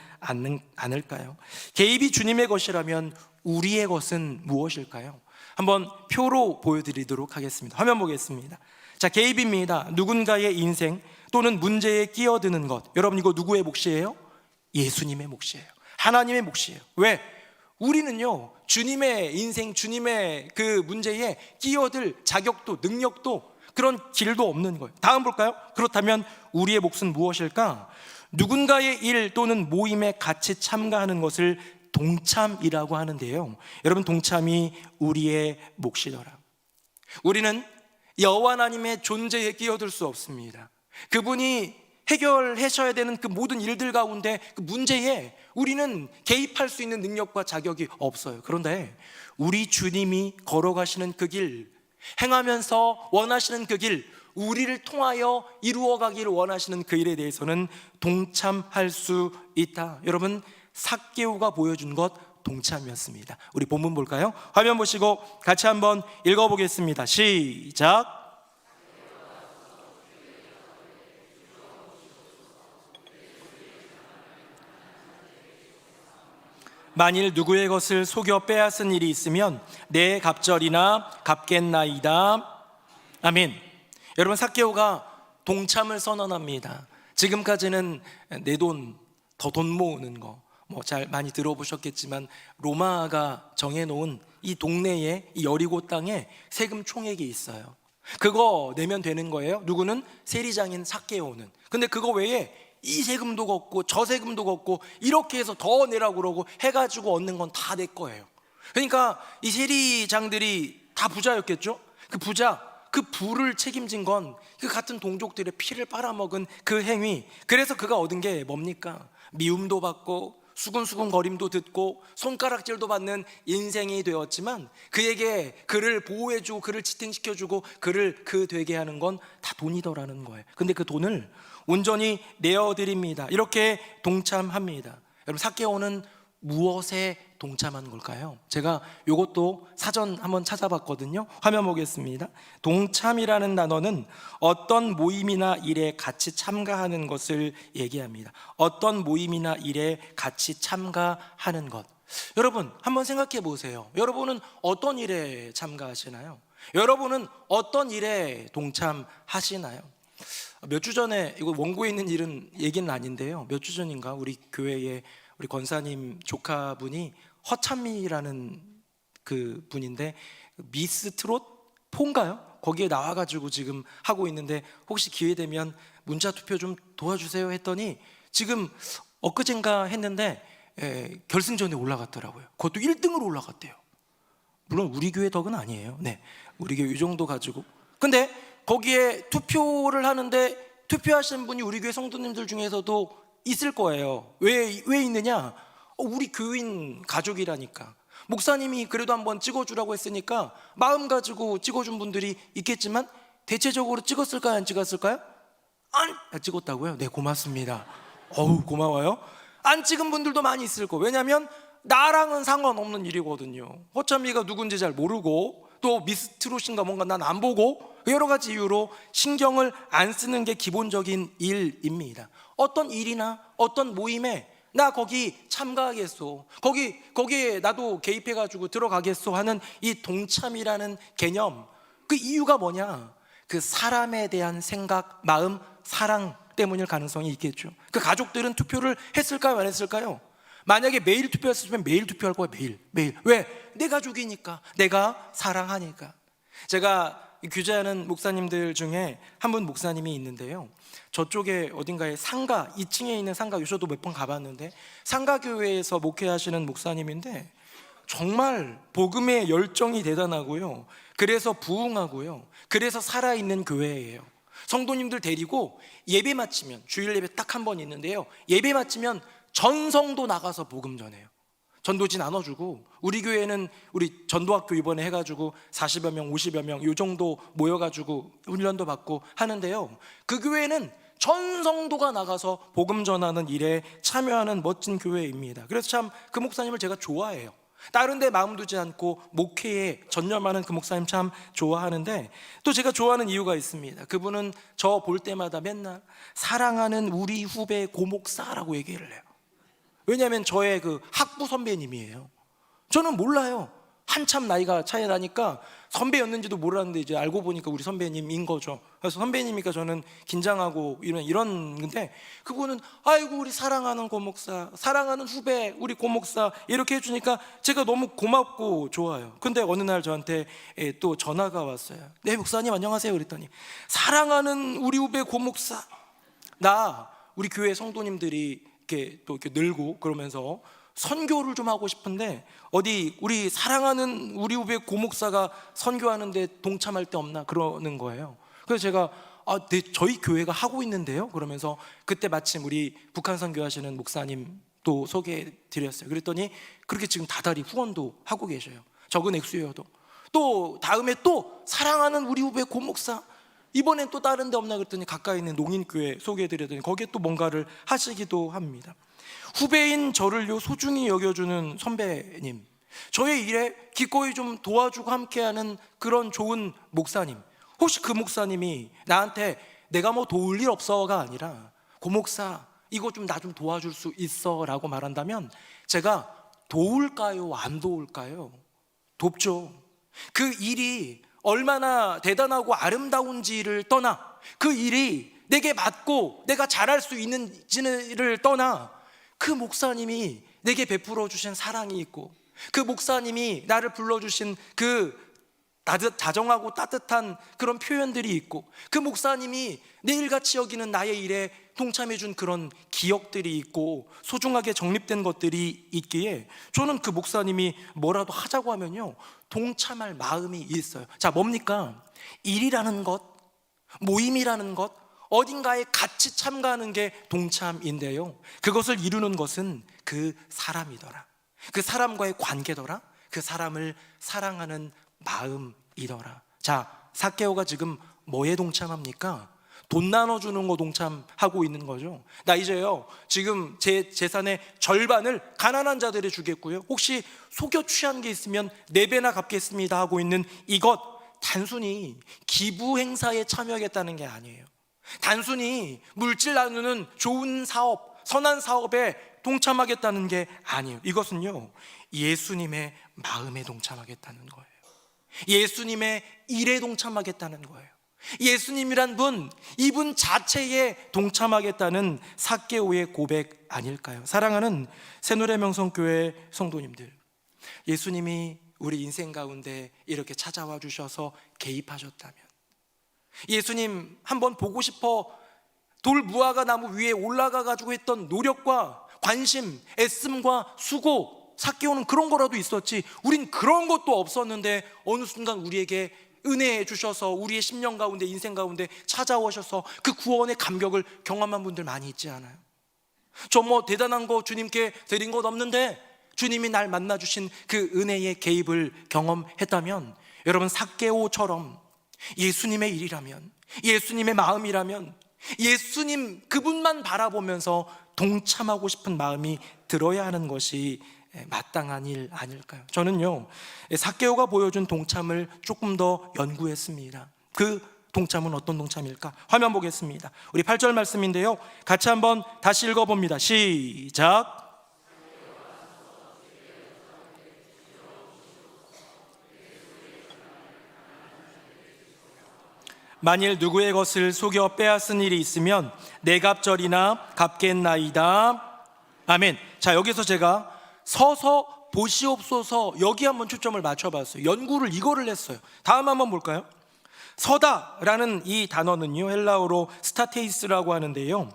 않을까요? 개입이 주님의 것이라면 우리의 것은 무엇일까요? 한번 표로 보여드리도록 하겠습니다. 화면 보겠습니다. 자, 개입입니다. 누군가의 인생 또는 문제에 끼어드는 것. 여러분, 이거 누구의 몫이에요? 예수님의 몫이에요. 하나님의 몫이에요. 왜? 우리는요, 주님의 인생, 주님의 그 문제에 끼어들 자격도 능력도 그런 길도 없는 거예요. 다음 볼까요? 그렇다면 우리의 몫은 무엇일까? 누군가의 일 또는 모임에 같이 참가하는 것을 동참이라고 하는데요, 여러분, 동참이 우리의 몫이더라. 우리는 여호와 하나님의 존재에 끼어들 수 없습니다. 그분이 해결하셔야 되는 그 모든 일들 가운데 그 문제에 우리는 개입할 수 있는 능력과 자격이 없어요. 그런데 우리 주님이 걸어가시는 그 길, 행하면서 원하시는 그 길, 우리를 통하여 이루어가기를 원하시는 그 일에 대해서는 동참할 수 있다. 여러분, 삭개오가 보여준 것 동참이었습니다. 우리 본문 볼까요? 화면 보시고 같이 한번 읽어보겠습니다. 시작. 만일 누구의 것을 속여 빼앗은 일이 있으면 내 갑절이나 갚겠나이다. 아멘. 여러분, 삭개오가 동참을 선언합니다. 지금까지는 내 돈, 더 돈 모으는 거 잘 많이 들어보셨겠지만, 로마가 정해놓은 이 동네에, 이 여리고 땅에 세금 총액이 있어요. 그거 내면 되는 거예요. 누구는? 세리장인 삭개오는. 근데 그거 외에 이 세금도 걷고 저 세금도 걷고 이렇게 해서 더 내라고 그러고 해가지고 얻는 건 다 내 거예요. 그러니까 이 세리장들이 다 부자였겠죠. 그 부자, 그 부를 책임진 건 그 같은 동족들의 피를 빨아먹은 그 행위. 그래서 그가 얻은 게 뭡니까? 미움도 받고 수근수근 거림도 듣고 손가락질도 받는 인생이 되었지만, 그에게 그를 보호해주고 그를 지탱시켜주고 그를 그 되게 하는 건 다 돈이더라는 거예요. 근데 그 돈을 온전히 내어드립니다. 이렇게 동참합니다. 여러분, 삭개오는 무엇에 동참한 걸까요? 제가 이것도 사전 한번 찾아봤거든요. 화면 보겠습니다. 동참이라는 단어는 어떤 모임이나 일에 같이 참가하는 것을 얘기합니다. 어떤 모임이나 일에 같이 참가하는 것. 여러분, 한번 생각해 보세요. 여러분은 어떤 일에 참가하시나요? 여러분은 어떤 일에 동참하시나요? 몇 주 전에, 이거 원고에 있는 얘기는 아닌데요, 몇 주 전인가 우리 교회에 우리 권사님 조카분이 허찬미라는 그 분인데 미스 트롯 폰가요? 거기에 나와가지고 지금 하고 있는데 혹시 기회 되면 문자 투표 좀 도와주세요 했더니 지금 엊그젠가 했는데 결승전에 올라갔더라고요. 그것도 1등으로 올라갔대요. 물론 우리 교회 덕은 아니에요. 네, 우리 교회 이 정도 가지고. 근데 거기에 투표를 하는데 투표하신 분이 우리 교회 성도님들 중에서도 있을 거예요. 왜 있느냐? 우리 교인 가족이라니까. 목사님이 그래도 한번 찍어주라고 했으니까 마음 가지고 찍어준 분들이 있겠지만 대체적으로 찍었을까요? 안 찍었을까요? 안 찍었다고요? 네, 고맙습니다. 고마워요. 안 찍은 분들도 많이 있을 거. 왜냐하면 나랑은 상관없는 일이거든요. 허참이가 누군지 잘 모르고 또 미스트롯인가 뭔가 난 안 보고 여러 가지 이유로 신경을 안 쓰는 게 기본적인 일입니다. 어떤 일이나 어떤 모임에 나 거기 참가하겠소, 거기에 나도 개입해가지고 들어가겠소 하는 이 동참이라는 개념, 그 이유가 뭐냐? 그 사람에 대한 생각, 마음, 사랑 때문일 가능성이 있겠죠. 그 가족들은 투표를 했을까요? 안 했을까요? 만약에 매일 투표했으면 매일 투표할 거야. 매일. 왜? 내 가족이니까, 내가 사랑하니까. 제가 규제하는 목사님들 중에 한 분 목사님이 있는데요, 저쪽에 어딘가에 상가, 2층에 있는 상가, 저도 몇 번 가봤는데 상가교회에서 목회하시는 목사님인데 정말 복음의 열정이 대단하고요, 그래서 부흥하고요, 그래서 살아있는 교회예요. 성도님들 데리고 예배 마치면, 주일 예배 딱 한 번 있는데요, 예배 마치면 전 성도 나가서 복음 전해요. 전도지 나눠주고, 우리 교회는 우리 전도학교 이번에 해가지고 40여 명, 50여 명 이 정도 모여가지고 훈련도 받고 하는데요, 그 교회는 전 성도가 나가서 복음 전하는 일에 참여하는 멋진 교회입니다. 그래서 참 그 목사님을 제가 좋아해요. 다른 데 마음 두지 않고 목회에 전념하는 그 목사님 참 좋아하는데, 또 제가 좋아하는 이유가 있습니다. 그분은 저 볼 때마다 맨날 사랑하는 우리 후배 고목사라고 얘기를 해요. 왜냐하면 저의 그 학부 선배님이에요. 저는 몰라요. 한참 나이가 차이 나니까 선배였는지도 몰랐는데 이제 알고 보니까 우리 선배님인 거죠. 그래서 선배님이니까 저는 긴장하고 이런 건데, 그분은 아이고 우리 사랑하는 고목사, 사랑하는 후배 우리 고목사 이렇게 해주니까 제가 너무 고맙고 좋아요. 근데 어느 날 저한테 또 전화가 왔어요. 네, 목사님 안녕하세요. 그랬더니 사랑하는 우리 후배 고목사, 나 우리 교회 성도님들이 이렇게 늘고 그러면서 선교를 좀 하고 싶은데 어디 우리 사랑하는 우리 후배 고목사가 선교하는데 동참할 데 없나 그러는 거예요. 그래서 제가 네, 저희 교회가 하고 있는데요 그러면서 그때 마침 우리 북한 선교하시는 목사님 또 소개해 드렸어요. 그랬더니 그렇게 지금 다달이 후원도 하고 계셔요. 적은 액수여도. 또 다음에 또 사랑하는 우리 후배 고목사, 이번엔 또 다른 데 없나 그랬더니 가까이 있는 농인교회 소개해드렸더니 거기에 또 뭔가를 하시기도 합니다. 후배인 저를요 소중히 여겨주는 선배님, 저의 일에 기꺼이 좀 도와주고 함께하는 그런 좋은 목사님, 혹시 그 목사님이 나한테 내가 뭐 도울 일 없어가 아니라 고목사 이거 좀 나 좀 도와줄 수 있어 라고 말한다면 제가 도울까요? 안 도울까요? 돕죠. 그 일이 얼마나 대단하고 아름다운지를 떠나, 그 일이 내게 맞고 내가 잘할 수 있는지를 떠나, 그 목사님이 내게 베풀어 주신 사랑이 있고, 그 목사님이 나를 불러주신 그 다정하고 따뜻한 그런 표현들이 있고, 그 목사님이 내일같이 여기는 나의 일에 동참해 준 그런 기억들이 있고 소중하게 정립된 것들이 있기에 저는 그 목사님이 뭐라도 하자고 하면요 동참할 마음이 있어요. 자, 뭡니까? 일이라는 것, 모임이라는 것, 어딘가에 같이 참가하는 게 동참인데요, 그것을 이루는 것은 그 사람이더라, 그 사람과의 관계더라, 그 사람을 사랑하는 마음이더라. 자, 삭개오가 지금 뭐에 동참합니까? 돈 나눠주는 거 동참하고 있는 거죠. 나 이제요 지금 제 재산의 절반을 가난한 자들에 주겠고요, 혹시 속여 취한 게 있으면 4배나 갚겠습니다 하고 있는 이것, 단순히 기부 행사에 참여하겠다는 게 아니에요. 단순히 물질 나누는 좋은 사업, 선한 사업에 동참하겠다는 게 아니에요. 이것은요 예수님의 마음에 동참하겠다는 거예요. 예수님의 일에 동참하겠다는 거예요. 예수님이란 분, 이분 자체에 동참하겠다는 삭개오의 고백 아닐까요? 사랑하는 새노래명성교회 성도님들, 예수님이 우리 인생 가운데 이렇게 찾아와 주셔서 개입하셨다면, 예수님 한번 보고 싶어 돌 무화과 나무 위에 올라가 가지고 했던 노력과 관심, 애씀과 수고, 삭개오는 그런 거라도 있었지, 우린 그런 것도 없었는데 어느 순간 우리에게 은혜해 주셔서 우리의 심령 가운데, 인생 가운데 찾아오셔서 그 구원의 감격을 경험한 분들 많이 있지 않아요? 저 뭐 대단한 거 주님께 드린 것 없는데 주님이 날 만나 주신 그 은혜의 개입을 경험했다면, 여러분 삭개오처럼 예수님의 일이라면, 예수님의 마음이라면, 예수님 그분만 바라보면서 동참하고 싶은 마음이 들어야 하는 것이 마땅한 일 아닐까요? 저는요, 삭개오가 보여준 동참을 조금 더 연구했습니다. 그 동참은 어떤 동참일까? 화면 보겠습니다. 우리 8절 말씀인데요, 같이 한번 다시 읽어봅니다. 시작. 만일 누구의 것을 속여 빼앗은 일이 있으면 내 갑절이나 갚겠나이다. 아멘. 자, 여기서 제가 서서 보시옵소서, 여기 한번 초점을 맞춰봤어요. 연구를 이거를 했어요. 다음 한번 볼까요? 서다라는 이 단어는요, 헬라어로 스타테이스라고 하는데요,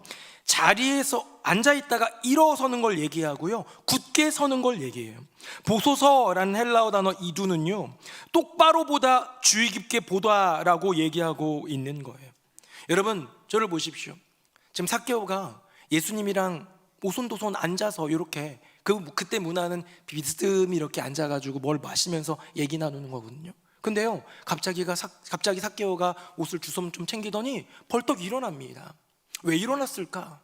자리에서 앉아있다가 일어서는 걸 얘기하고요, 굳게 서는 걸 얘기해요. 보소서라는 헬라어 단어 이두는요, 똑바로 보다, 주의 깊게 보다라고 얘기하고 있는 거예요. 여러분 저를 보십시오. 지금 삭개오가 예수님이랑 오손도손 앉아서 이렇게, 그때 문화는 비스듬히 이렇게 앉아가지고 뭘 마시면서 얘기 나누는 거거든요. 근데요, 갑자기 삭개오가 옷을 주섬 좀 챙기더니 벌떡 일어납니다. 왜 일어났을까?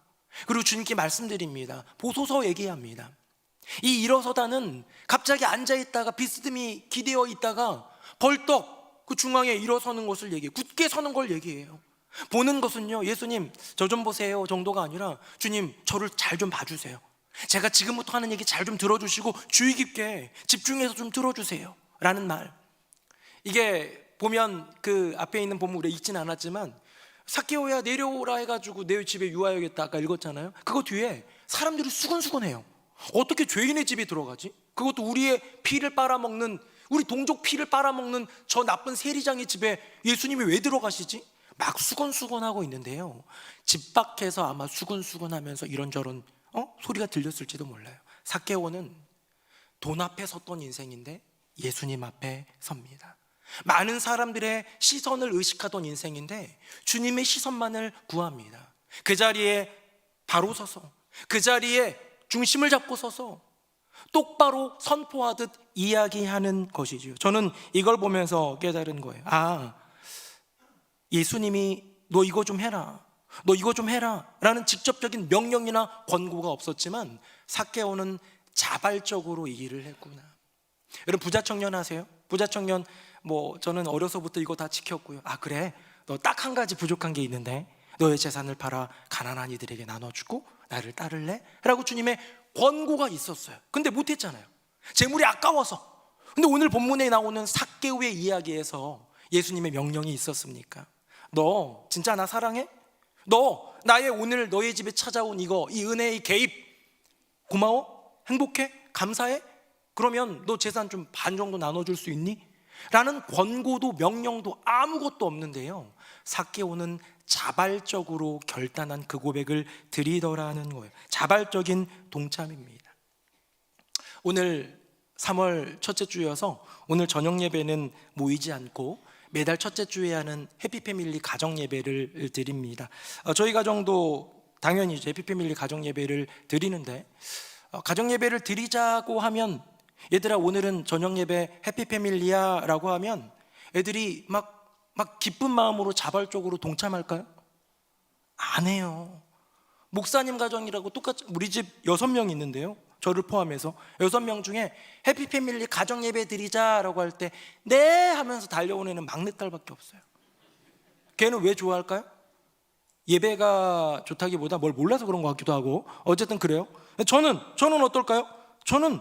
그리고 주님께 말씀드립니다. 보소서 얘기합니다. 이 일어서다는 갑자기 앉아있다가 비스듬히 기대어 있다가 벌떡 그 중앙에 일어서는 것을 얘기해요. 굳게 서는 걸 얘기해요. 보는 것은요, 예수님 저 좀 보세요 정도가 아니라, 주님 저를 잘 좀 봐주세요. 제가 지금부터 하는 얘기 잘 좀 들어주시고 주의 깊게 집중해서 좀 들어주세요 라는 말. 이게 보면 그 앞에 있는 본문 우리가 읽진 않았지만, 삭개오야 내려오라 해가지고 내 집에 유하여야겠다 아까 읽었잖아요. 그거 뒤에 사람들이 수근수근해요. 어떻게 죄인의 집에 들어가지? 그것도 우리의 피를 빨아먹는, 우리 동족 피를 빨아먹는 저 나쁜 세리장의 집에 예수님이 왜 들어가시지? 막 수근수근하고 있는데요, 집 밖에서 아마 수근수근하면서 이런저런 소리가 들렸을지도 몰라요. 삭개오는 돈 앞에 섰던 인생인데 예수님 앞에 섭니다. 많은 사람들의 시선을 의식하던 인생인데 주님의 시선만을 구합니다. 그 자리에 바로 서서, 그 자리에 중심을 잡고 서서 똑바로 선포하듯 이야기하는 것이지요. 저는 이걸 보면서 깨달은 거예요. 아, 예수님이 너 이거 좀 해라, 너 이거 좀 해라 라는 직접적인 명령이나 권고가 없었지만 삭개오는 자발적으로 이 일을 했구나. 여러분 부자 청년 하세요? 부자 청년, 뭐 저는 어려서부터 이거 다 지켰고요. 아 그래? 너 딱 한 가지 부족한 게 있는데 너의 재산을 팔아 가난한 이들에게 나눠주고 나를 따를래? 라고 주님의 권고가 있었어요. 근데 못했잖아요. 재물이 아까워서. 근데 오늘 본문에 나오는 삭개오의 이야기에서 예수님의 명령이 있었습니까? 너 진짜 나 사랑해? 너 나의 오늘 너의 집에 찾아온 이거, 이 은혜의 개입 고마워? 행복해? 감사해? 그러면 너 재산 좀 반 정도 나눠줄 수 있니? 라는 권고도 명령도 아무것도 없는데요, 삭개오는 자발적으로 결단한 그 고백을 드리더라는 거예요. 자발적인 동참입니다. 오늘 3월 첫째 주여서 오늘 저녁 예배는 모이지 않고 매달 첫째 주에 하는 해피패밀리 가정 예배를 드립니다. 저희 가정도 당연히 해피패밀리 가정 예배를 드리는데, 가정 예배를 드리자고 하면, 얘들아 오늘은 저녁 예배 해피패밀리야 라고 하면 애들이 막 기쁜 마음으로 자발적으로 동참할까요? 안 해요. 목사님 가정이라고 똑같이 우리 집 6명 있는데요, 저를 포함해서 6명 중에 해피패밀리 가정 예배 드리자라고 할 때 네 하면서 달려오는 애는 막내딸밖에 없어요. 걔는 왜 좋아할까요? 예배가 좋다기보다 뭘 몰라서 그런 것 같기도 하고, 어쨌든 그래요. 저는 어떨까요? 저는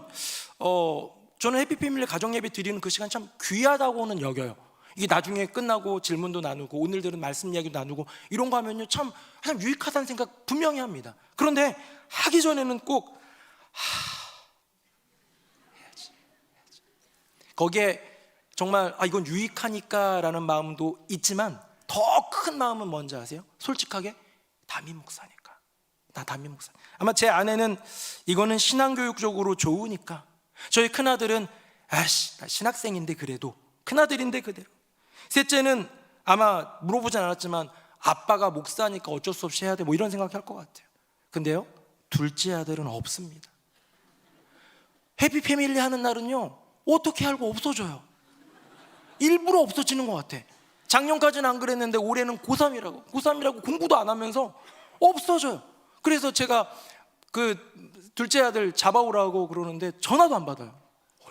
해피패밀리 가정 예배 드리는 그 시간 참 귀하다고는 여겨요. 이게 나중에 끝나고 질문도 나누고 오늘 들은 말씀 이야기도 나누고 이런 거 하면요 참 유익하다는 생각 분명히 합니다. 그런데 하기 전에는 꼭 해야지. 거기에 정말 이건 유익하니까라는 마음도 있지만 더 큰 마음은 뭔지 아세요? 솔직하게 담임 목사니까. 나 담임 목사. 아마 제 아내는 이거는 신앙교육적으로 좋으니까. 저희 큰아들은 나 신학생인데 그래도 큰아들인데 그대로. 셋째는 아마 물어보진 않았지만 아빠가 목사니까 어쩔 수 없이 해야 돼 뭐 이런 생각할 것 같아요. 근데요, 둘째 아들은 없습니다. 해피패밀리 하는 날은요, 어떻게 알고 없어져요. 일부러 없어지는 것 같아. 작년까지는 안 그랬는데 올해는 고3이라고 공부도 안 하면서 없어져요. 그래서 제가 그 둘째 아들 잡아오라고 그러는데 전화도 안 받아요.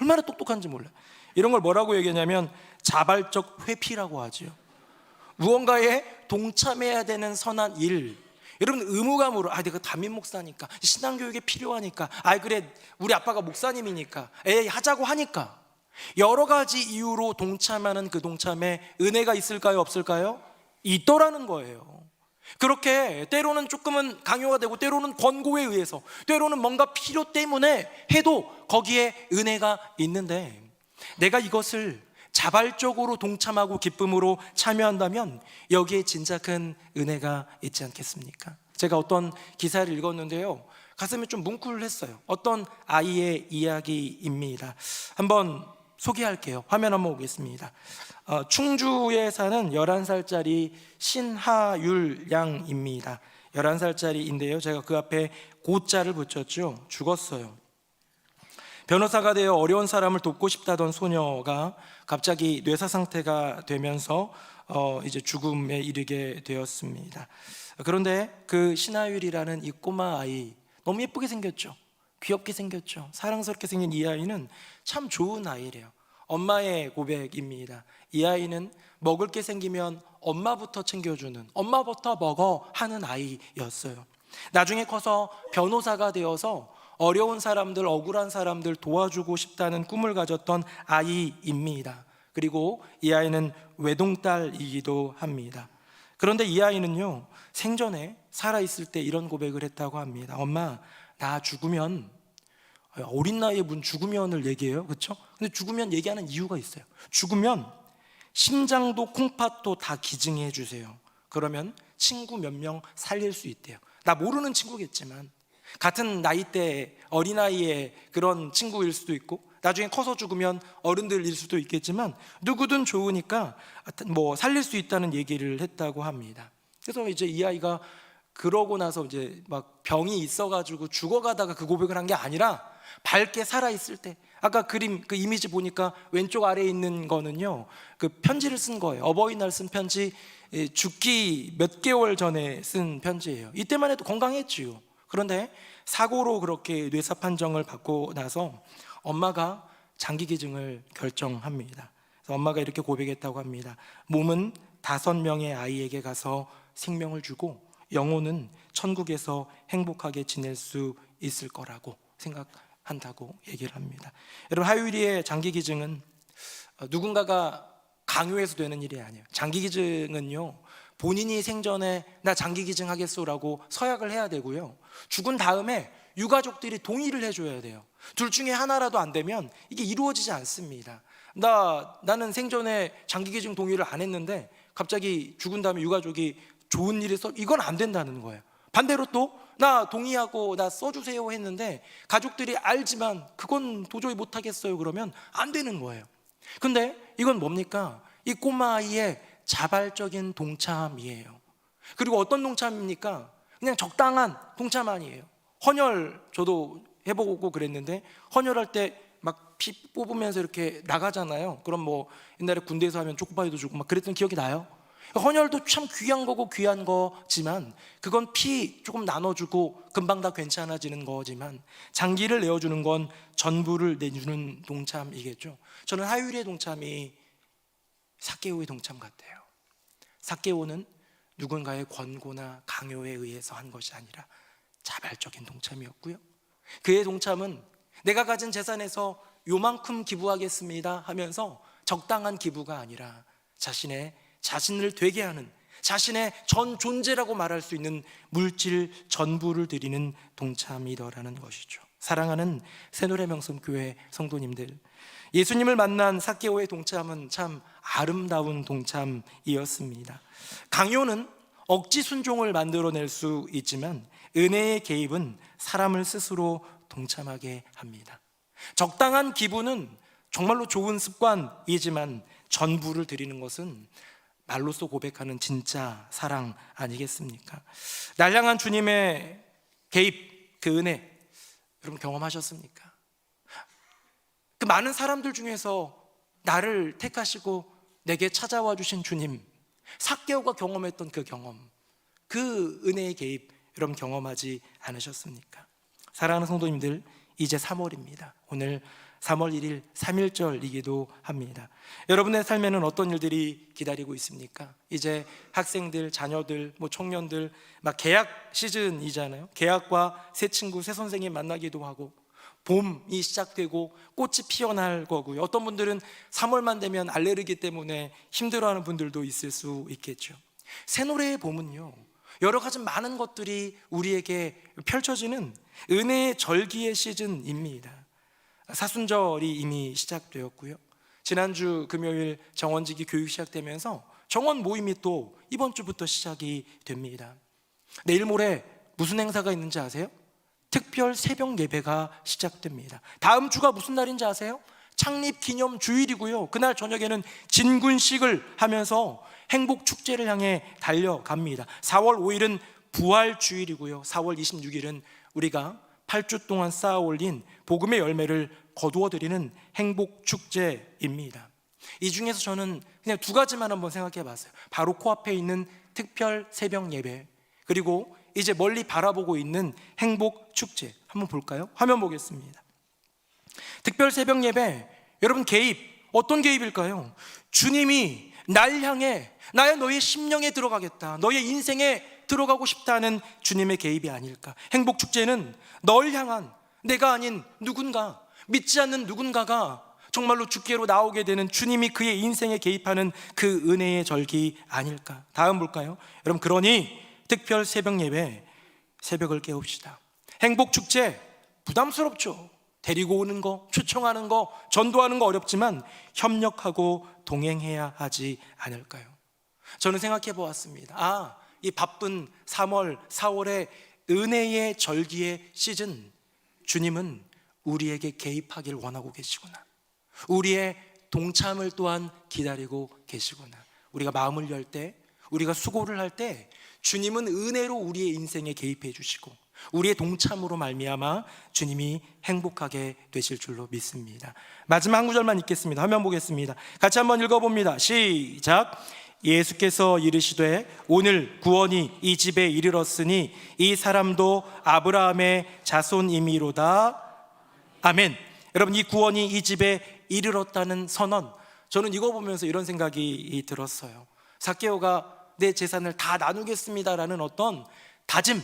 얼마나 똑똑한지 몰라요. 이런 걸 뭐라고 얘기하냐면 자발적 회피라고 하지요. 무언가에 동참해야 되는 선한 일, 여러분 의무감으로 내가 담임 목사니까 신앙교육에 필요하니까 그래 우리 아빠가 목사님이니까 하자고 하니까 여러 가지 이유로 동참하는 그 동참에 은혜가 있을까요 없을까요? 있더라는 거예요. 그렇게 때로는 조금은 강요가 되고 때로는 권고에 의해서 때로는 뭔가 필요 때문에 해도 거기에 은혜가 있는데 내가 이것을 자발적으로 동참하고 기쁨으로 참여한다면 여기에 진짜 큰 은혜가 있지 않겠습니까? 제가 어떤 기사를 읽었는데요, 가슴이 좀 뭉클했어요. 어떤 아이의 이야기입니다. 한번 소개할게요. 화면 한번 보겠습니다. 충주에 사는 11살짜리 신하율 양입니다. 11살짜리인데요, 제가 그 앞에 고자를 붙였죠. 죽었어요. 변호사가 되어 어려운 사람을 돕고 싶다던 소녀가 갑자기 뇌사 상태가 되면서 이제 죽음에 이르게 되었습니다. 그런데 그 신하율이라는 이 꼬마 아이 너무 예쁘게 생겼죠. 귀엽게 생겼죠. 사랑스럽게 생긴 이 아이는 참 좋은 아이래요. 엄마의 고백입니다. 이 아이는 먹을 게 생기면 엄마부터 챙겨주는, 엄마부터 먹어 하는 아이였어요. 나중에 커서 변호사가 되어서 어려운 사람들, 억울한 사람들 도와주고 싶다는 꿈을 가졌던 아이입니다. 그리고 이 아이는 외동딸이기도 합니다. 그런데 이 아이는요, 생전에 살아있을 때 이런 고백을 했다고 합니다. 엄마, 나 죽으면, 어린 나이에 문 죽으면을 얘기해요, 그렇죠? 근데 죽으면 얘기하는 이유가 있어요. 죽으면 심장도 콩팥도 다 기증해 주세요. 그러면 친구 몇 명 살릴 수 있대요. 나 모르는 친구겠지만 같은 나이대 어린아이의 그런 친구일 수도 있고 나중에 커서 죽으면 어른들일 수도 있겠지만 누구든 좋으니까 뭐 살릴 수 있다는 얘기를 했다고 합니다. 그래서 이제 이 아이가 그러고 나서 이제 막 병이 있어가지고 죽어가다가 그 고백을 한 게 아니라 밝게 살아있을 때, 아까 그림 그 이미지 보니까 왼쪽 아래에 있는 거는요, 그 편지를 쓴 거예요. 어버이날 쓴 편지, 죽기 몇 개월 전에 쓴 편지예요. 이때만 해도 건강했지요. 그런데 사고로 그렇게 뇌사 판정을 받고 나서 엄마가 장기 기증을 결정합니다. 그래서 엄마가 이렇게 고백했다고 합니다. 몸은 5명의 아이에게 가서 생명을 주고 영혼은 천국에서 행복하게 지낼 수 있을 거라고 생각한다고 얘기를 합니다. 여러분, 하율이의 장기 기증은 누군가가 강요해서 되는 일이 아니에요. 장기 기증은요, 본인이 생전에 나 장기 기증하겠소라고 서약을 해야 되고요, 죽은 다음에 유가족들이 동의를 해줘야 돼요. 둘 중에 하나라도 안 되면 이게 이루어지지 않습니다. 나는 생전에 장기 기증 동의를 안 했는데 갑자기 죽은 다음에 유가족이 좋은 일에 이건 안 된다는 거예요. 반대로 또 나 동의하고 나 써주세요 했는데 가족들이 알지만 그건 도저히 못하겠어요 그러면 안 되는 거예요. 근데 이건 뭡니까? 이 꼬마아이의 자발적인 동참이에요. 그리고 어떤 동참입니까? 그냥 적당한 동참 아니에요. 헌혈 저도 해보고 그랬는데 헌혈할 때 막 피 뽑으면서 이렇게 나가잖아요. 그럼 뭐 옛날에 군대에서 하면 초코파이도 주고 막 그랬던 기억이 나요. 헌혈도 참 귀한 거고 귀한 거지만 그건 피 조금 나눠주고 금방 다 괜찮아지는 거지만 장기를 내어주는 건 전부를 내주는 동참이겠죠. 저는 하율의 동참이 삭개오의 동참 같아요. 삭개오는 누군가의 권고나 강요에 의해서 한 것이 아니라 자발적인 동참이었고요, 그의 동참은 내가 가진 재산에서 요만큼 기부하겠습니다 하면서 적당한 기부가 아니라 자신을 되게 하는, 자신의 전 존재라고 말할 수 있는 물질 전부를 드리는 동참이더라는 것이죠. 사랑하는 새노래명성교회 성도님들, 예수님을 만난 삭개오의 동참은 참 아름다운 동참이었습니다. 강요는 억지 순종을 만들어낼 수 있지만 은혜의 개입은 사람을 스스로 동참하게 합니다. 적당한 기분은 정말로 좋은 습관이지만 전부를 드리는 것은 말로써 고백하는 진짜 사랑 아니겠습니까? 날 향한 주님의 개입, 그 은혜 여러분 경험하셨습니까? 그 많은 사람들 중에서 나를 택하시고 내게 찾아와 주신 주님, 삭개오가 경험했던 그 경험, 그 은혜의 개입 여러분 경험하지 않으셨습니까? 사랑하는 성도님들, 이제 3월입니다. 오늘 3월 1일 3.1절이기도 합니다. 여러분의 삶에는 어떤 일들이 기다리고 있습니까? 이제 학생들, 자녀들, 청년들 막 개학 시즌이잖아요. 개학과 새 친구, 새 선생님 만나기도 하고 봄이 시작되고 꽃이 피어날 거고요. 어떤 분들은 3월만 되면 알레르기 때문에 힘들어하는 분들도 있을 수 있겠죠. 새노래의 봄은요, 여러 가지 많은 것들이 우리에게 펼쳐지는 은혜의 절기의 시즌입니다. 사순절이 이미 시작되었고요. 지난주 금요일 정원지기 교육 시작되면서 정원 모임이 또 이번 주부터 시작이 됩니다. 내일 모레 무슨 행사가 있는지 아세요? 특별 새벽 예배가 시작됩니다. 다음 주가 무슨 날인지 아세요? 창립 기념 주일이고요. 그날 저녁에는 진군식을 하면서 행복 축제를 향해 달려갑니다. 4월 5일은 부활 주일이고요. 4월 26일은 우리가 8주 동안 쌓아 올린 복음의 열매를 거두어 드리는 행복 축제입니다. 이 중에서 저는 그냥 두 가지만 한번 생각해 봤어요. 바로 코앞에 있는 특별 새벽 예배, 그리고 이제 멀리 바라보고 있는 행복 축제 한번 볼까요? 화면 보겠습니다. 특별 새벽 예배, 여러분 개입, 어떤 개입일까요? 주님이 날 향해 나의 너의 심령에 들어가겠다, 너의 인생에 들어가고 싶다는 주님의 개입이 아닐까. 행복 축제는 널 향한, 내가 아닌 누군가, 믿지 않는 누군가가 정말로 주께로 나오게 되는 주님이 그의 인생에 개입하는 그 은혜의 절기 아닐까. 다음 볼까요? 여러분, 그러니 특별 새벽 예배, 새벽을 깨웁시다. 행복 축제 부담스럽죠. 데리고 오는 거, 초청하는 거, 전도하는 거 어렵지만 협력하고 동행해야 하지 않을까요? 저는 생각해 보았습니다. 이 바쁜 3월, 4월의 은혜의 절기의 시즌, 주님은 우리에게 개입하길 원하고 계시구나. 우리의 동참을 또한 기다리고 계시구나. 우리가 마음을 열 때, 우리가 수고를 할 때 주님은 은혜로 우리의 인생에 개입해 주시고 우리의 동참으로 말미암아 주님이 행복하게 되실 줄로 믿습니다. 마지막 한 구절만 읽겠습니다. 화면 보겠습니다. 같이 한번 읽어봅니다. 시작. 예수께서 이르시되 오늘 구원이 이 집에 이르렀으니 이 사람도 아브라함의 자손이미로다. 아멘. 여러분, 이 구원이 이 집에 이르렀다는 선언, 저는 이거 보면서 이런 생각이 들었어요. 삭개오가 내 재산을 다 나누겠습니다라는 어떤 다짐,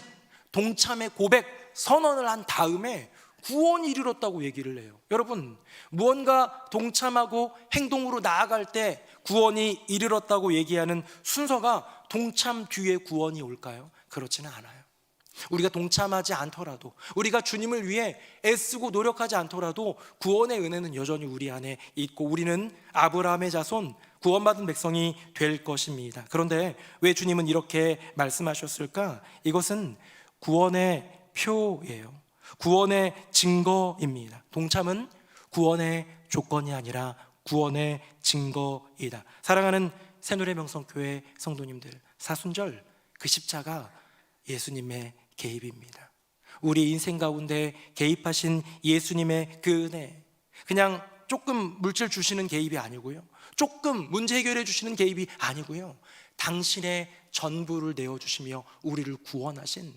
동참의 고백, 선언을 한 다음에 구원이 이르렀다고 얘기를 해요. 여러분, 무언가 동참하고 행동으로 나아갈 때 구원이 이르렀다고 얘기하는 순서가 동참 뒤에 구원이 올까요? 그렇지는 않아요. 우리가 동참하지 않더라도, 우리가 주님을 위해 애쓰고 노력하지 않더라도 구원의 은혜는 여전히 우리 안에 있고 우리는 아브라함의 자손, 구원받은 백성이 될 것입니다. 그런데 왜 주님은 이렇게 말씀하셨을까? 이것은 구원의 표예요. 구원의 증거입니다. 동참은 구원의 조건이 아니라 구원의 증거이다. 사랑하는 새노래명성교회 성도님들, 사순절 그 십자가 예수님의 개입입니다. 우리 인생 가운데 개입하신 예수님의 그 은혜, 그냥 조금 물질 주시는 개입이 아니고요, 조금 문제 해결해 주시는 개입이 아니고요, 당신의 전부를 내어주시며 우리를 구원하신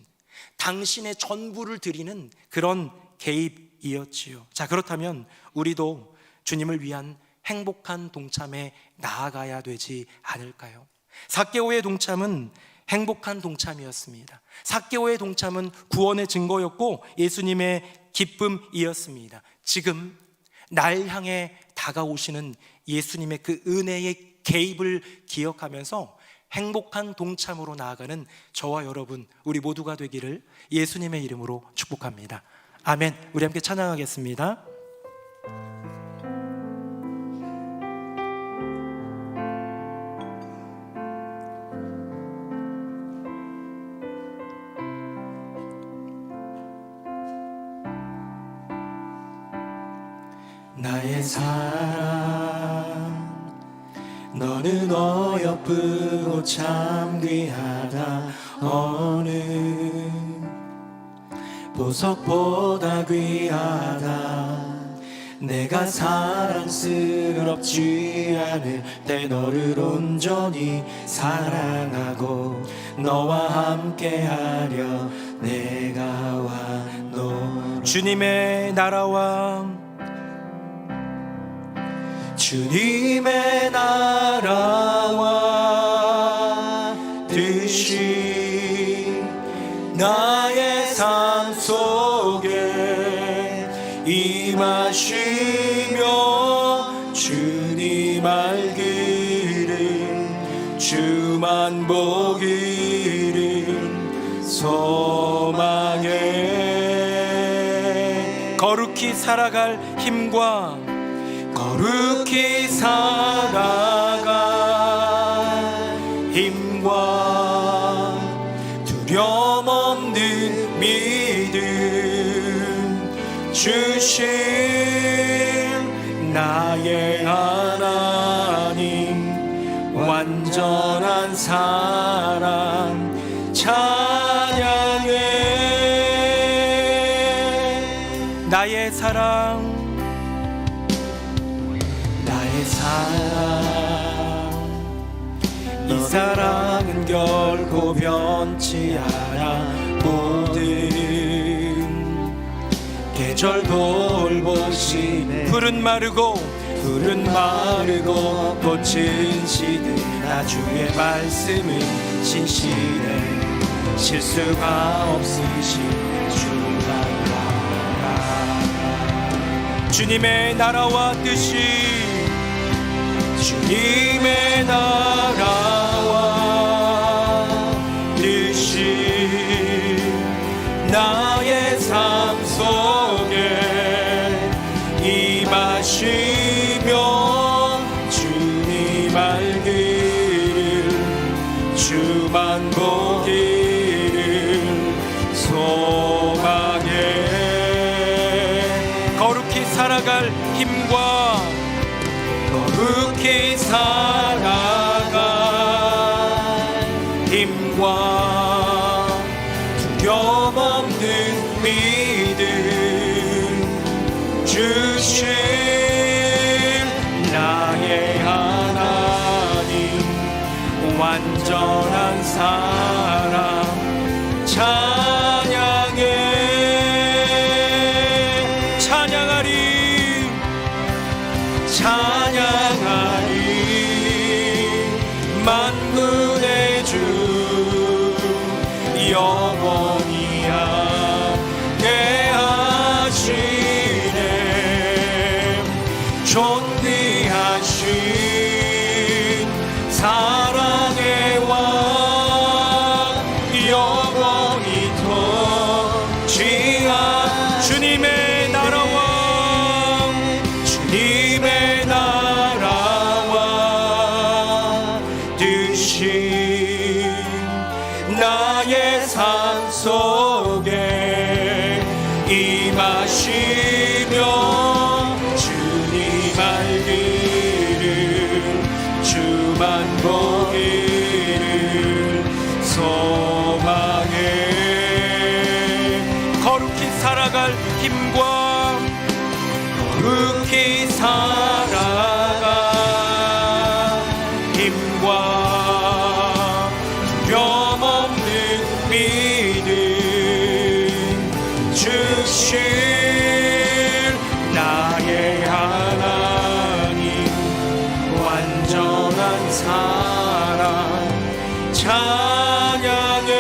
당신의 전부를 드리는 그런 개입이었지요. 자, 그렇다면 우리도 주님을 위한 행복한 동참에 나아가야 되지 않을까요? 삭개오의 동참은 행복한 동참이었습니다. 삭개오의 동참은 구원의 증거였고 예수님의 기쁨이었습니다. 지금 날 향해 다가오시는 예수님의 그 은혜의 개입을 기억하면서 행복한 동참으로 나아가는 저와 여러분, 우리 모두가 되기를 예수님의 이름으로 축복합니다. 아멘. 우리 함께 찬양하겠습니다. 나의 사랑 너는 어여쁘고 참 귀하다. 어느 보석보다 귀하다. 내가 사랑스럽지 않을 때 너를 온전히 사랑하고 너와 함께하려 내가 왔노라. 주님의 나라와 주님의 나라와 뜻이 나의 삶 속에 임하시며 주님 알기를 주만 보기를 소망해. 거룩히 살아갈 힘과 거룩히 살아갈 힘과 두려움 없는 믿음 주신 나의 하나님 완전한 사랑 찬양해. 나의 사랑 이 사랑은 결코 변치 않아. 모든 계절 돌보시네. 푸른 마르고 꽃은 시드나 주의 말씀은 진실해. 실수가 없으신 주만 나라. 주님의 나라와 뜻이 주님의 나라와 뜻이 나의 삶 속에 임하시며 주님 알기를 주만 보기를 소망해. 거룩히 살아갈 힘과 거룩히 살아갈 힘과 두려움 없는 믿음 주신 나의 하나님 완전한 사랑 찬양해. 찬양하리 만군의 주 영원히 함께하시네. 존귀하신 사랑의 왕 영원히 통치한 주님의 나라와 주님의 나라와 뜻이 나의 삶 속에 임하시며 주님 알기를 주만 보기를 소망해. 거룩히 살아갈 힘과 거룩히 살아갈 힘과 두려움 없는 믿음 주신 나의 하나님 완전한 사랑 찬양해.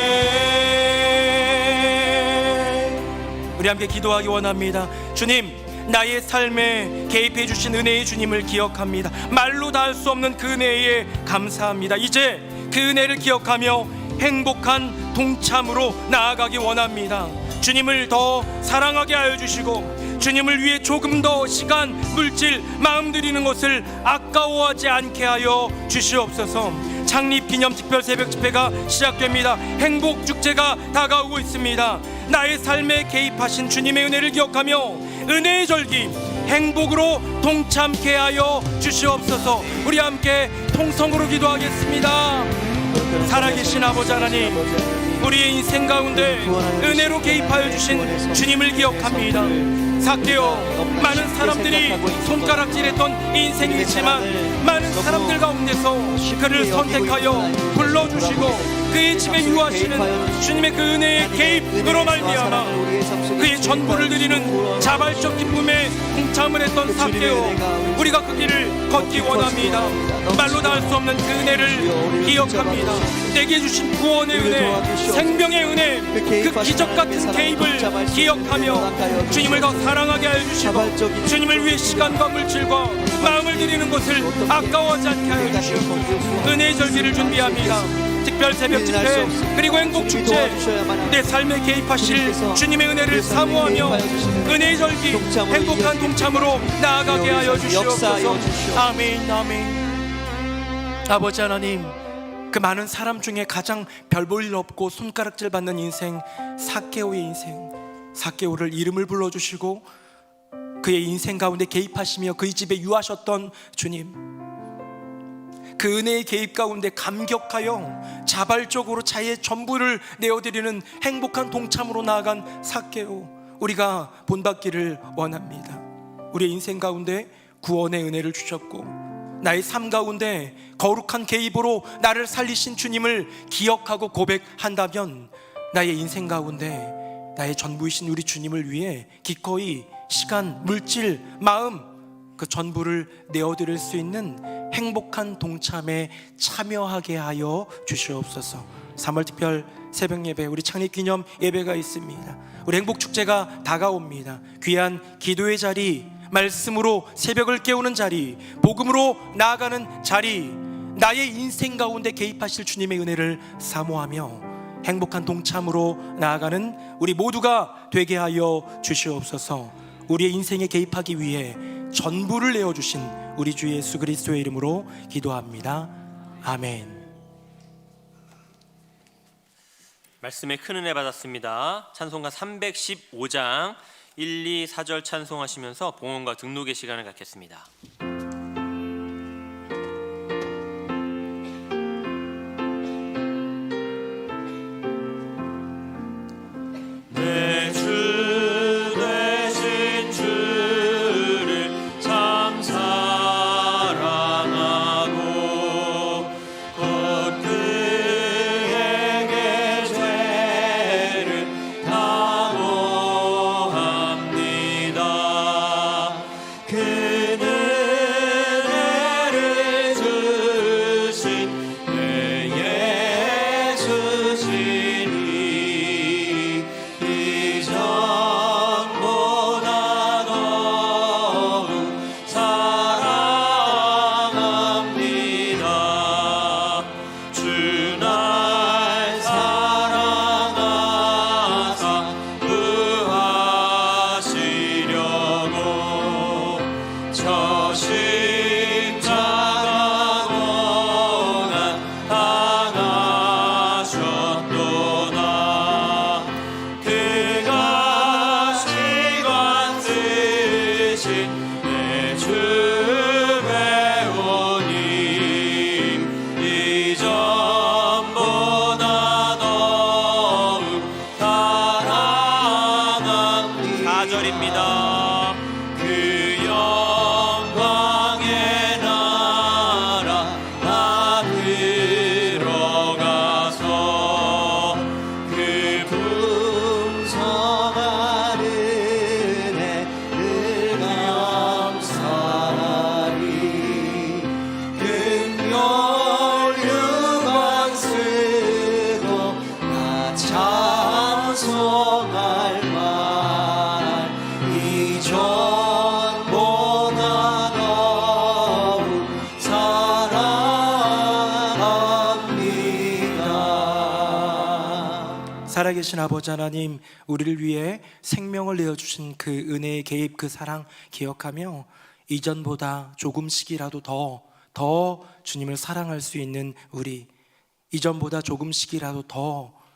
우리 함께 기도하기 원합니다. 주님, 나의 삶에 개입해 주신 은혜의 주님을 기억합니다. 말로 다 할 수 없는 그 은혜에 감사합니다. 이제 그 은혜를 기억하며 행복한 동참으로 나아가기 원합니다. 주님을 더 사랑하게 하여 주시고 주님을 위해 조금 더 시간, 물질, 마음 드리는 것을 아까워하지 않게 하여 주시옵소서. 창립기념 특별 새벽 집회가 시작됩니다. 행복 축제가 다가오고 있습니다. 나의 삶에 개입하신 주님의 은혜를 기억하며 은혜의 절기 행복으로 동참케 하여 주시옵소서. 우리 함께 통성으로 기도하겠습니다. 살아계신 아버지 하나님, 우리의 인생 가운데 은혜로 개입하여 주신 주님을 기억합니다. 삭개오, 많은 사람들이 손가락질했던 인생이지만 많은 사람들 가운데서 그를 선택하여 불러주시고 그의 집에 유하시는 주님의 그 은혜의 개입으로 말미암아 그의 전부를 드리는 자발적 기쁨에 동참을 했던 삭개오, 우리가 그 길을 걷기 원합니다. 말로 다 할 수 없는 그 은혜를 기억합니다. 내게 주신 구원의 은혜, 생명의 은혜, 그 기적 같은 개입을 기억하며 주님을 더 사랑하게 하여 주시고 주님을 위해 시간과 물질과 마음을 드리는 것을 아까워하지 않게 하여 주시고 은혜의 절기를 준비합니다. 특별 새벽 집회 그리고 행복 축제, 내 삶에 개입하실 주님의 은혜를 사모하며 은혜의 절기 행복한 동참으로 나아가게 하여 주시옵소서. 아멘, 아멘. 아버지 하나님, 그 많은 사람 중에 가장 별 볼 일 없고 손가락질 받는 인생 삭개오의 인생, 삭개오를 이름을 불러주시고 그의 인생 가운데 개입하시며 그의 집에 유하셨던 주님, 그 은혜의 개입 가운데 감격하여 자발적으로 자기의 전부를 내어드리는 행복한 동참으로 나아간 삭개오, 우리가 본받기를 원합니다. 우리의 인생 가운데 구원의 은혜를 주셨고 나의 삶 가운데 거룩한 개입으로 나를 살리신 주님을 기억하고 고백한다면 나의 인생 가운데 나의 전부이신 우리 주님을 위해 기꺼이 시간, 물질, 마음 그 전부를 내어드릴 수 있는 행복한 동참에 참여하게 하여 주시옵소서. 3월 특별 새벽 예배, 우리 창립기념 예배가 있습니다. 우리 행복축제가 다가옵니다. 귀한 기도의 자리, 말씀으로 새벽을 깨우는 자리, 복음으로 나아가는 자리, 나의 인생 가운데 개입하실 주님의 은혜를 사모하며 행복한 동참으로 나아가는 우리 모두가 되게 하여 주시옵소서. 우리의 인생에 개입하기 위해 전부를 내어주신 우리 주 예수 그리스도의 이름으로 기도합니다. 아멘. 말씀에 큰 은혜 받았습니다. 찬송가 315장 1, 2, 4절 찬송하시면서 봉헌과 등록의 시간을 갖겠습니다. 내 주 되신 주를 참 사랑하고 곧 그에게 죄를 당하고 그는 살아계신 아버지 하나님, 우리를 위해 생명을 내어주신 그 은혜의 개입, 그 사랑 기억하며 이전보다 조금씩이라도 더 주님을 사랑할 수 있는 우리, 이전보다 조금씩이라도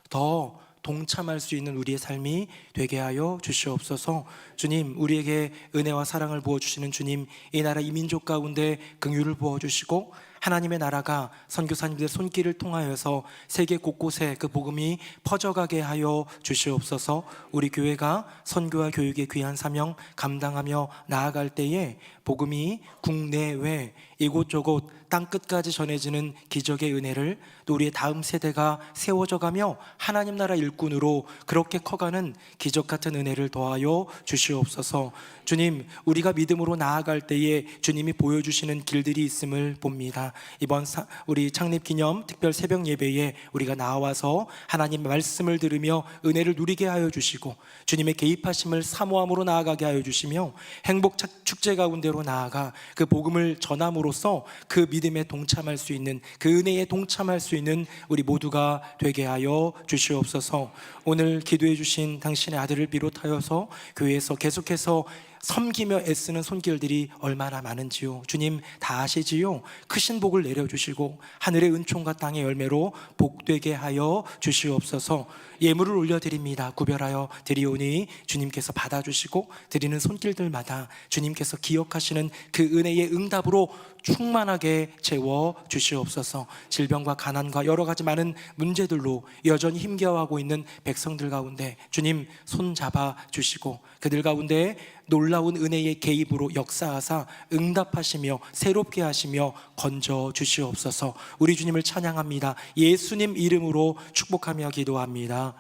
더 동참할 수 있는 우리의 삶이 되게 하여 주시옵소서. 주님, 우리에게 은혜와 사랑을 부어주시는 주님, 이 나라 이 민족 가운데 긍휼을 부어주시고 하나님의 나라가 선교사님들의 손길을 통하여서 세계 곳곳에 그 복음이 퍼져가게 하여 주시옵소서. 우리 교회가 선교와 교육의 귀한 사명 감당하며 나아갈 때에 복음이 국내외 이곳저곳 땅끝까지 전해지는 기적의 은혜를, 또 우리의 다음 세대가 세워져가며 하나님 나라 일꾼으로 그렇게 커가는 기적 같은 은혜를 더하여 주시옵소서. 주님, 우리가 믿음으로 나아갈 때에 주님이 보여주시는 길들이 있음을 봅니다. 이번 우리 창립기념 특별 새벽 예배에 우리가 나와서 하나님의 말씀을 들으며 은혜를 누리게 하여 주시고 주님의 개입하심을 사모함으로 나아가게 하여 주시며 행복 축제 가운데로 나아가 그 복음을 전함으로써 그 믿음에 동참할 수 있는, 그 은혜에 동참할 수 있는 우리 모두가 되게 하여 주시옵소서. 오늘 기도해 주신 당신의 아들을 비롯하여서 교회에서 계속해서 섬기며 애쓰는 손길들이 얼마나 많은지요. 주님 다 아시지요. 크신 복을 내려주시고 하늘의 은총과 땅의 열매로 복되게 하여 주시옵소서. 예물을 올려드립니다. 구별하여 드리오니 주님께서 받아주시고 드리는 손길들마다 주님께서 기억하시는 그 은혜의 응답으로 충만하게 채워 주시옵소서. 질병과 가난과 여러 가지 많은 문제들로 여전히 힘겨워하고 있는 백성들 가운데 주님 손 잡아 주시고 그들 가운데 놀라운 은혜의 개입으로 역사하사 응답하시며 새롭게 하시며 건져 주시옵소서. 우리 주님을 찬양합니다. 예수님 이름으로 축복하며 기도합니다.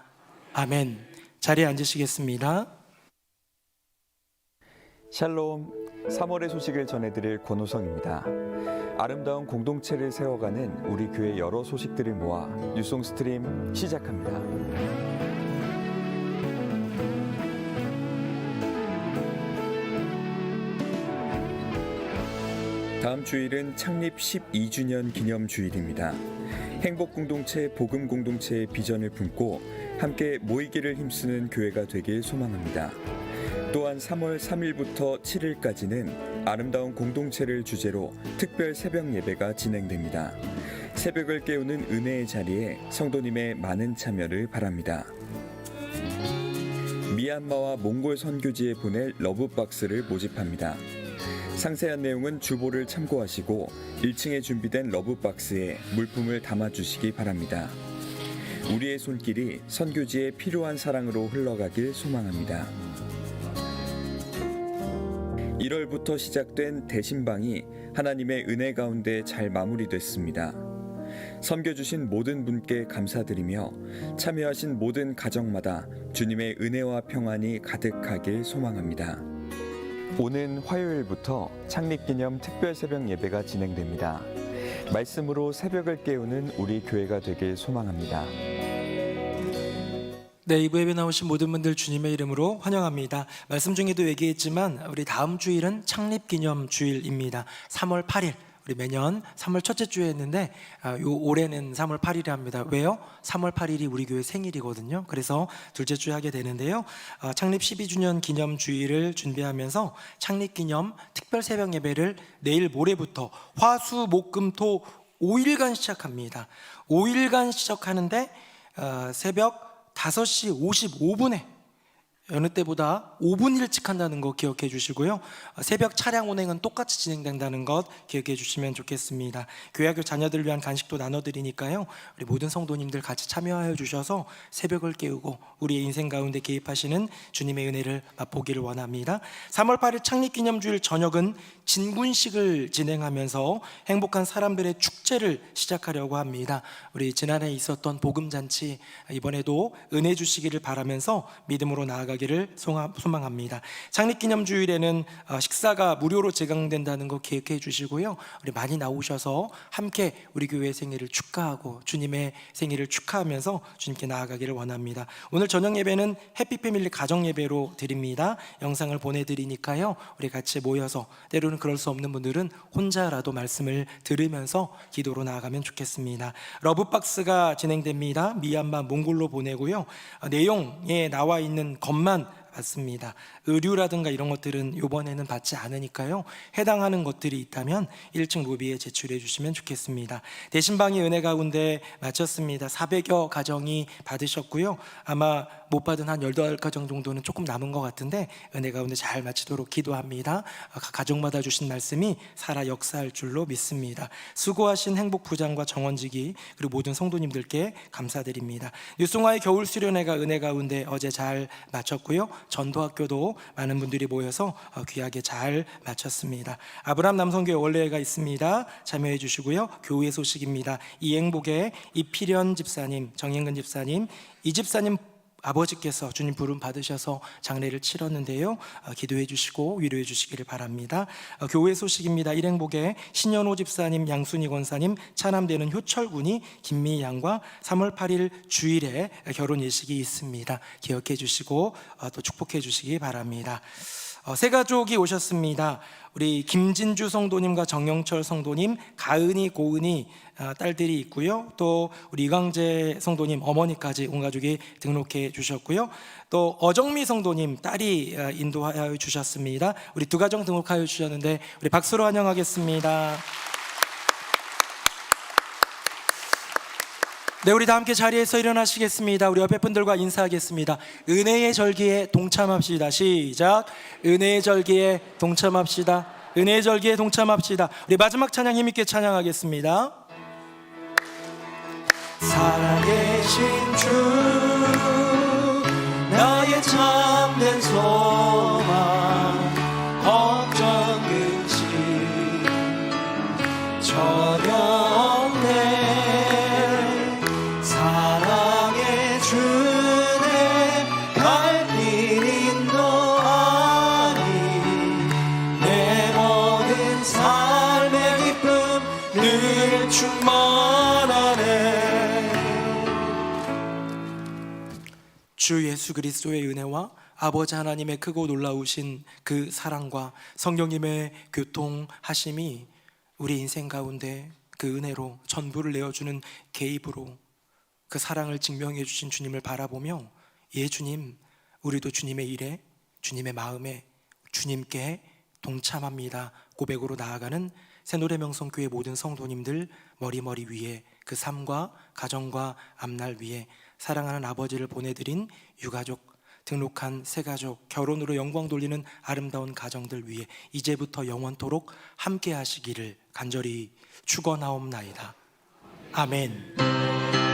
아멘. 자리에 앉으시겠습니다. 샬롬, 3월의 소식을 전해드릴 권호성입니다. 아름다운 공동체를 세워가는 우리 교회 여러 소식들을 모아 뉴송 스트림 시작합니다. 다음 주일은 창립 12주년 기념 주일입니다. 행복공동체, 복음공동체의 비전을 품고 함께 모이기를 힘쓰는 교회가 되길 소망합니다. 또한 3월 3일부터 7일까지는 아름다운 공동체를 주제로 특별 새벽 예배가 진행됩니다. 새벽을 깨우는 은혜의 자리에 성도님의 많은 참여를 바랍니다. 미얀마와 몽골 선교지에 보낼 러브박스를 모집합니다. 상세한 내용은 주보를 참고하시고 1층에 준비된 러브박스에 물품을 담아주시기 바랍니다. 우리의 손길이 선교지에 필요한 사랑으로 흘러가길 소망합니다. 1월부터 시작된 대신방이 하나님의 은혜 가운데 잘 마무리됐습니다. 섬겨주신 모든 분께 감사드리며 참여하신 모든 가정마다 주님의 은혜와 평안이 가득하길 소망합니다. 오는 화요일부터 창립기념 특별 새벽 예배가 진행됩니다. 말씀으로 새벽을 깨우는 우리 교회가 되길 소망합니다. 네, 이부 예배 나오신 모든 분들 주님의 이름으로 환영합니다. 말씀 중에도 얘기했지만 우리 다음 주일은 창립기념 주일입니다. 3월 8일. 우리 매년 3월 첫째 주에 했는데 올해는 3월 8일에 합니다. 왜요? 3월 8일이 우리 교회 생일이거든요. 그래서 둘째 주에 하게 되는데요. 창립 12주년 기념 주일을 준비하면서 창립기념 특별 새벽 예배를 내일 모레부터 화수목금토 5일간 시작합니다. 5일간 시작하는데 새벽 5시 55분에 여느 때보다 5분 일찍 한다는 거 기억해 주시고요. 새벽 차량 운행은 똑같이 진행된다는 것 기억해 주시면 좋겠습니다. 교회학교 자녀들을 위한 간식도 나눠드리니까요. 우리 모든 성도님들 같이 참여하여 주셔서 새벽을 깨우고 우리의 인생 가운데 개입하시는 주님의 은혜를 맛보기를 원합니다. 3월 8일 창립기념주일 저녁은 진군식을 진행하면서 행복한 사람들의 축제를 시작하려고 합니다. 우리 지난해 있었던 복음잔치 이번에도 은혜 주시기를 바라면서 믿음으로 나아가기 나아가기를 소망합니다. 창립기념주일에는 식사가 무료로 제공된다는 거 기억해 주시고요. 우리 많이 나오셔서 함께 우리 교회 생일을 축하하고 주님의 생일을 축하하면서 주님께 나아가기를 원합니다. 오늘 저녁 예배는 해피패밀리 가정예배로 드립니다. 영상을 보내드리니까요, 우리 같이 모여서, 때로는 그럴 수 없는 분들은 혼자라도 말씀을 들으면서 기도로 나아가면 좋겠습니다. 러브박스가 진행됩니다. 미얀마, 몽골로 보내고요. 내용에 나와 있는 것만 받습니다. 의류라든가 이런 것들은 이번에는 받지 않으니까요, 해당하는 것들이 있다면 1층 로비에 제출해 주시면 좋겠습니다. 대신방이 은혜 가운데 마쳤습니다. 400여 가정이 받으셨고요. 아마 못 받은 한 18가정 정도는 조금 남은 것 같은데 은혜 가운데 잘 마치도록 기도합니다. 각 가정마다 주신 말씀이 살아 역사할 줄로 믿습니다. 수고하신 행복부장과 정원지기 그리고 모든 성도님들께 감사드립니다. 뉴송화의 겨울 수련회가 은혜 가운데 어제 잘 마쳤고요. 전도학교도 많은 분들이 모여서 귀하게 잘 마쳤습니다. 아브라함 남성교회 원례회가 있습니다. 참여해 주시고요. 교회 소식입니다. 이행복의 이필현 집사님, 정인근 집사님, 이 집사님 아버지께서 주님 부름 받으셔서 장례를 치렀는데요, 기도해 주시고 위로해 주시기를 바랍니다. 교회 소식입니다. 일행복의 신현호 집사님, 양순희 권사님, 차남되는 효철군이 김미 양과 3월 8일 주일에 결혼 예식이 있습니다. 기억해 주시고 또 축복해 주시기 바랍니다. 세 가족이 오셨습니다. 우리 김진주 성도님과 정영철 성도님, 가은이, 고은이 딸들이 있고요. 또 우리 이광재 성도님 어머니까지 온 가족이 등록해 주셨고요. 또 어정미 성도님 딸이 인도하여 주셨습니다. 우리 두 가정 등록하여 주셨는데 우리 박수로 환영하겠습니다. 네, 우리 다 함께 자리에서 일어나시겠습니다. 우리 옆에 분들과 인사하겠습니다. 은혜의 절기에 동참합시다. 시작. 은혜의 절기에 동참합시다. 은혜의 절기에 동참합시다. 우리 마지막 찬양 힘있게 찬양하겠습니다. 살아계신 주, 나의 참된 소망, 걱정 근심 전혀 없네. 사랑의 주내 갈길 인도하니 내 모든 삶의 기쁨 늘 충만하네. 주 예수 그리스도의 은혜와 아버지 하나님의 크고 놀라우신 그 사랑과 성령님의 교통하심이 우리 인생 가운데 그 은혜로 전부를 내어주는 개입으로 그 사랑을 증명해 주신 주님을 바라보며, 예 주님, 우리도 주님의 일에, 주님의 마음에 주님께 동참합니다 고백으로 나아가는 새노래명성교회 모든 성도님들 머리 위에, 그 삶과 가정과 앞날 위에 사랑하는 아버지를 보내드린 유가족, 등록한 새가족, 결혼으로 영광 돌리는 아름다운 가정들 위해 이제부터 영원토록 함께 하시기를 간절히 축원하옵나이다. 아멘.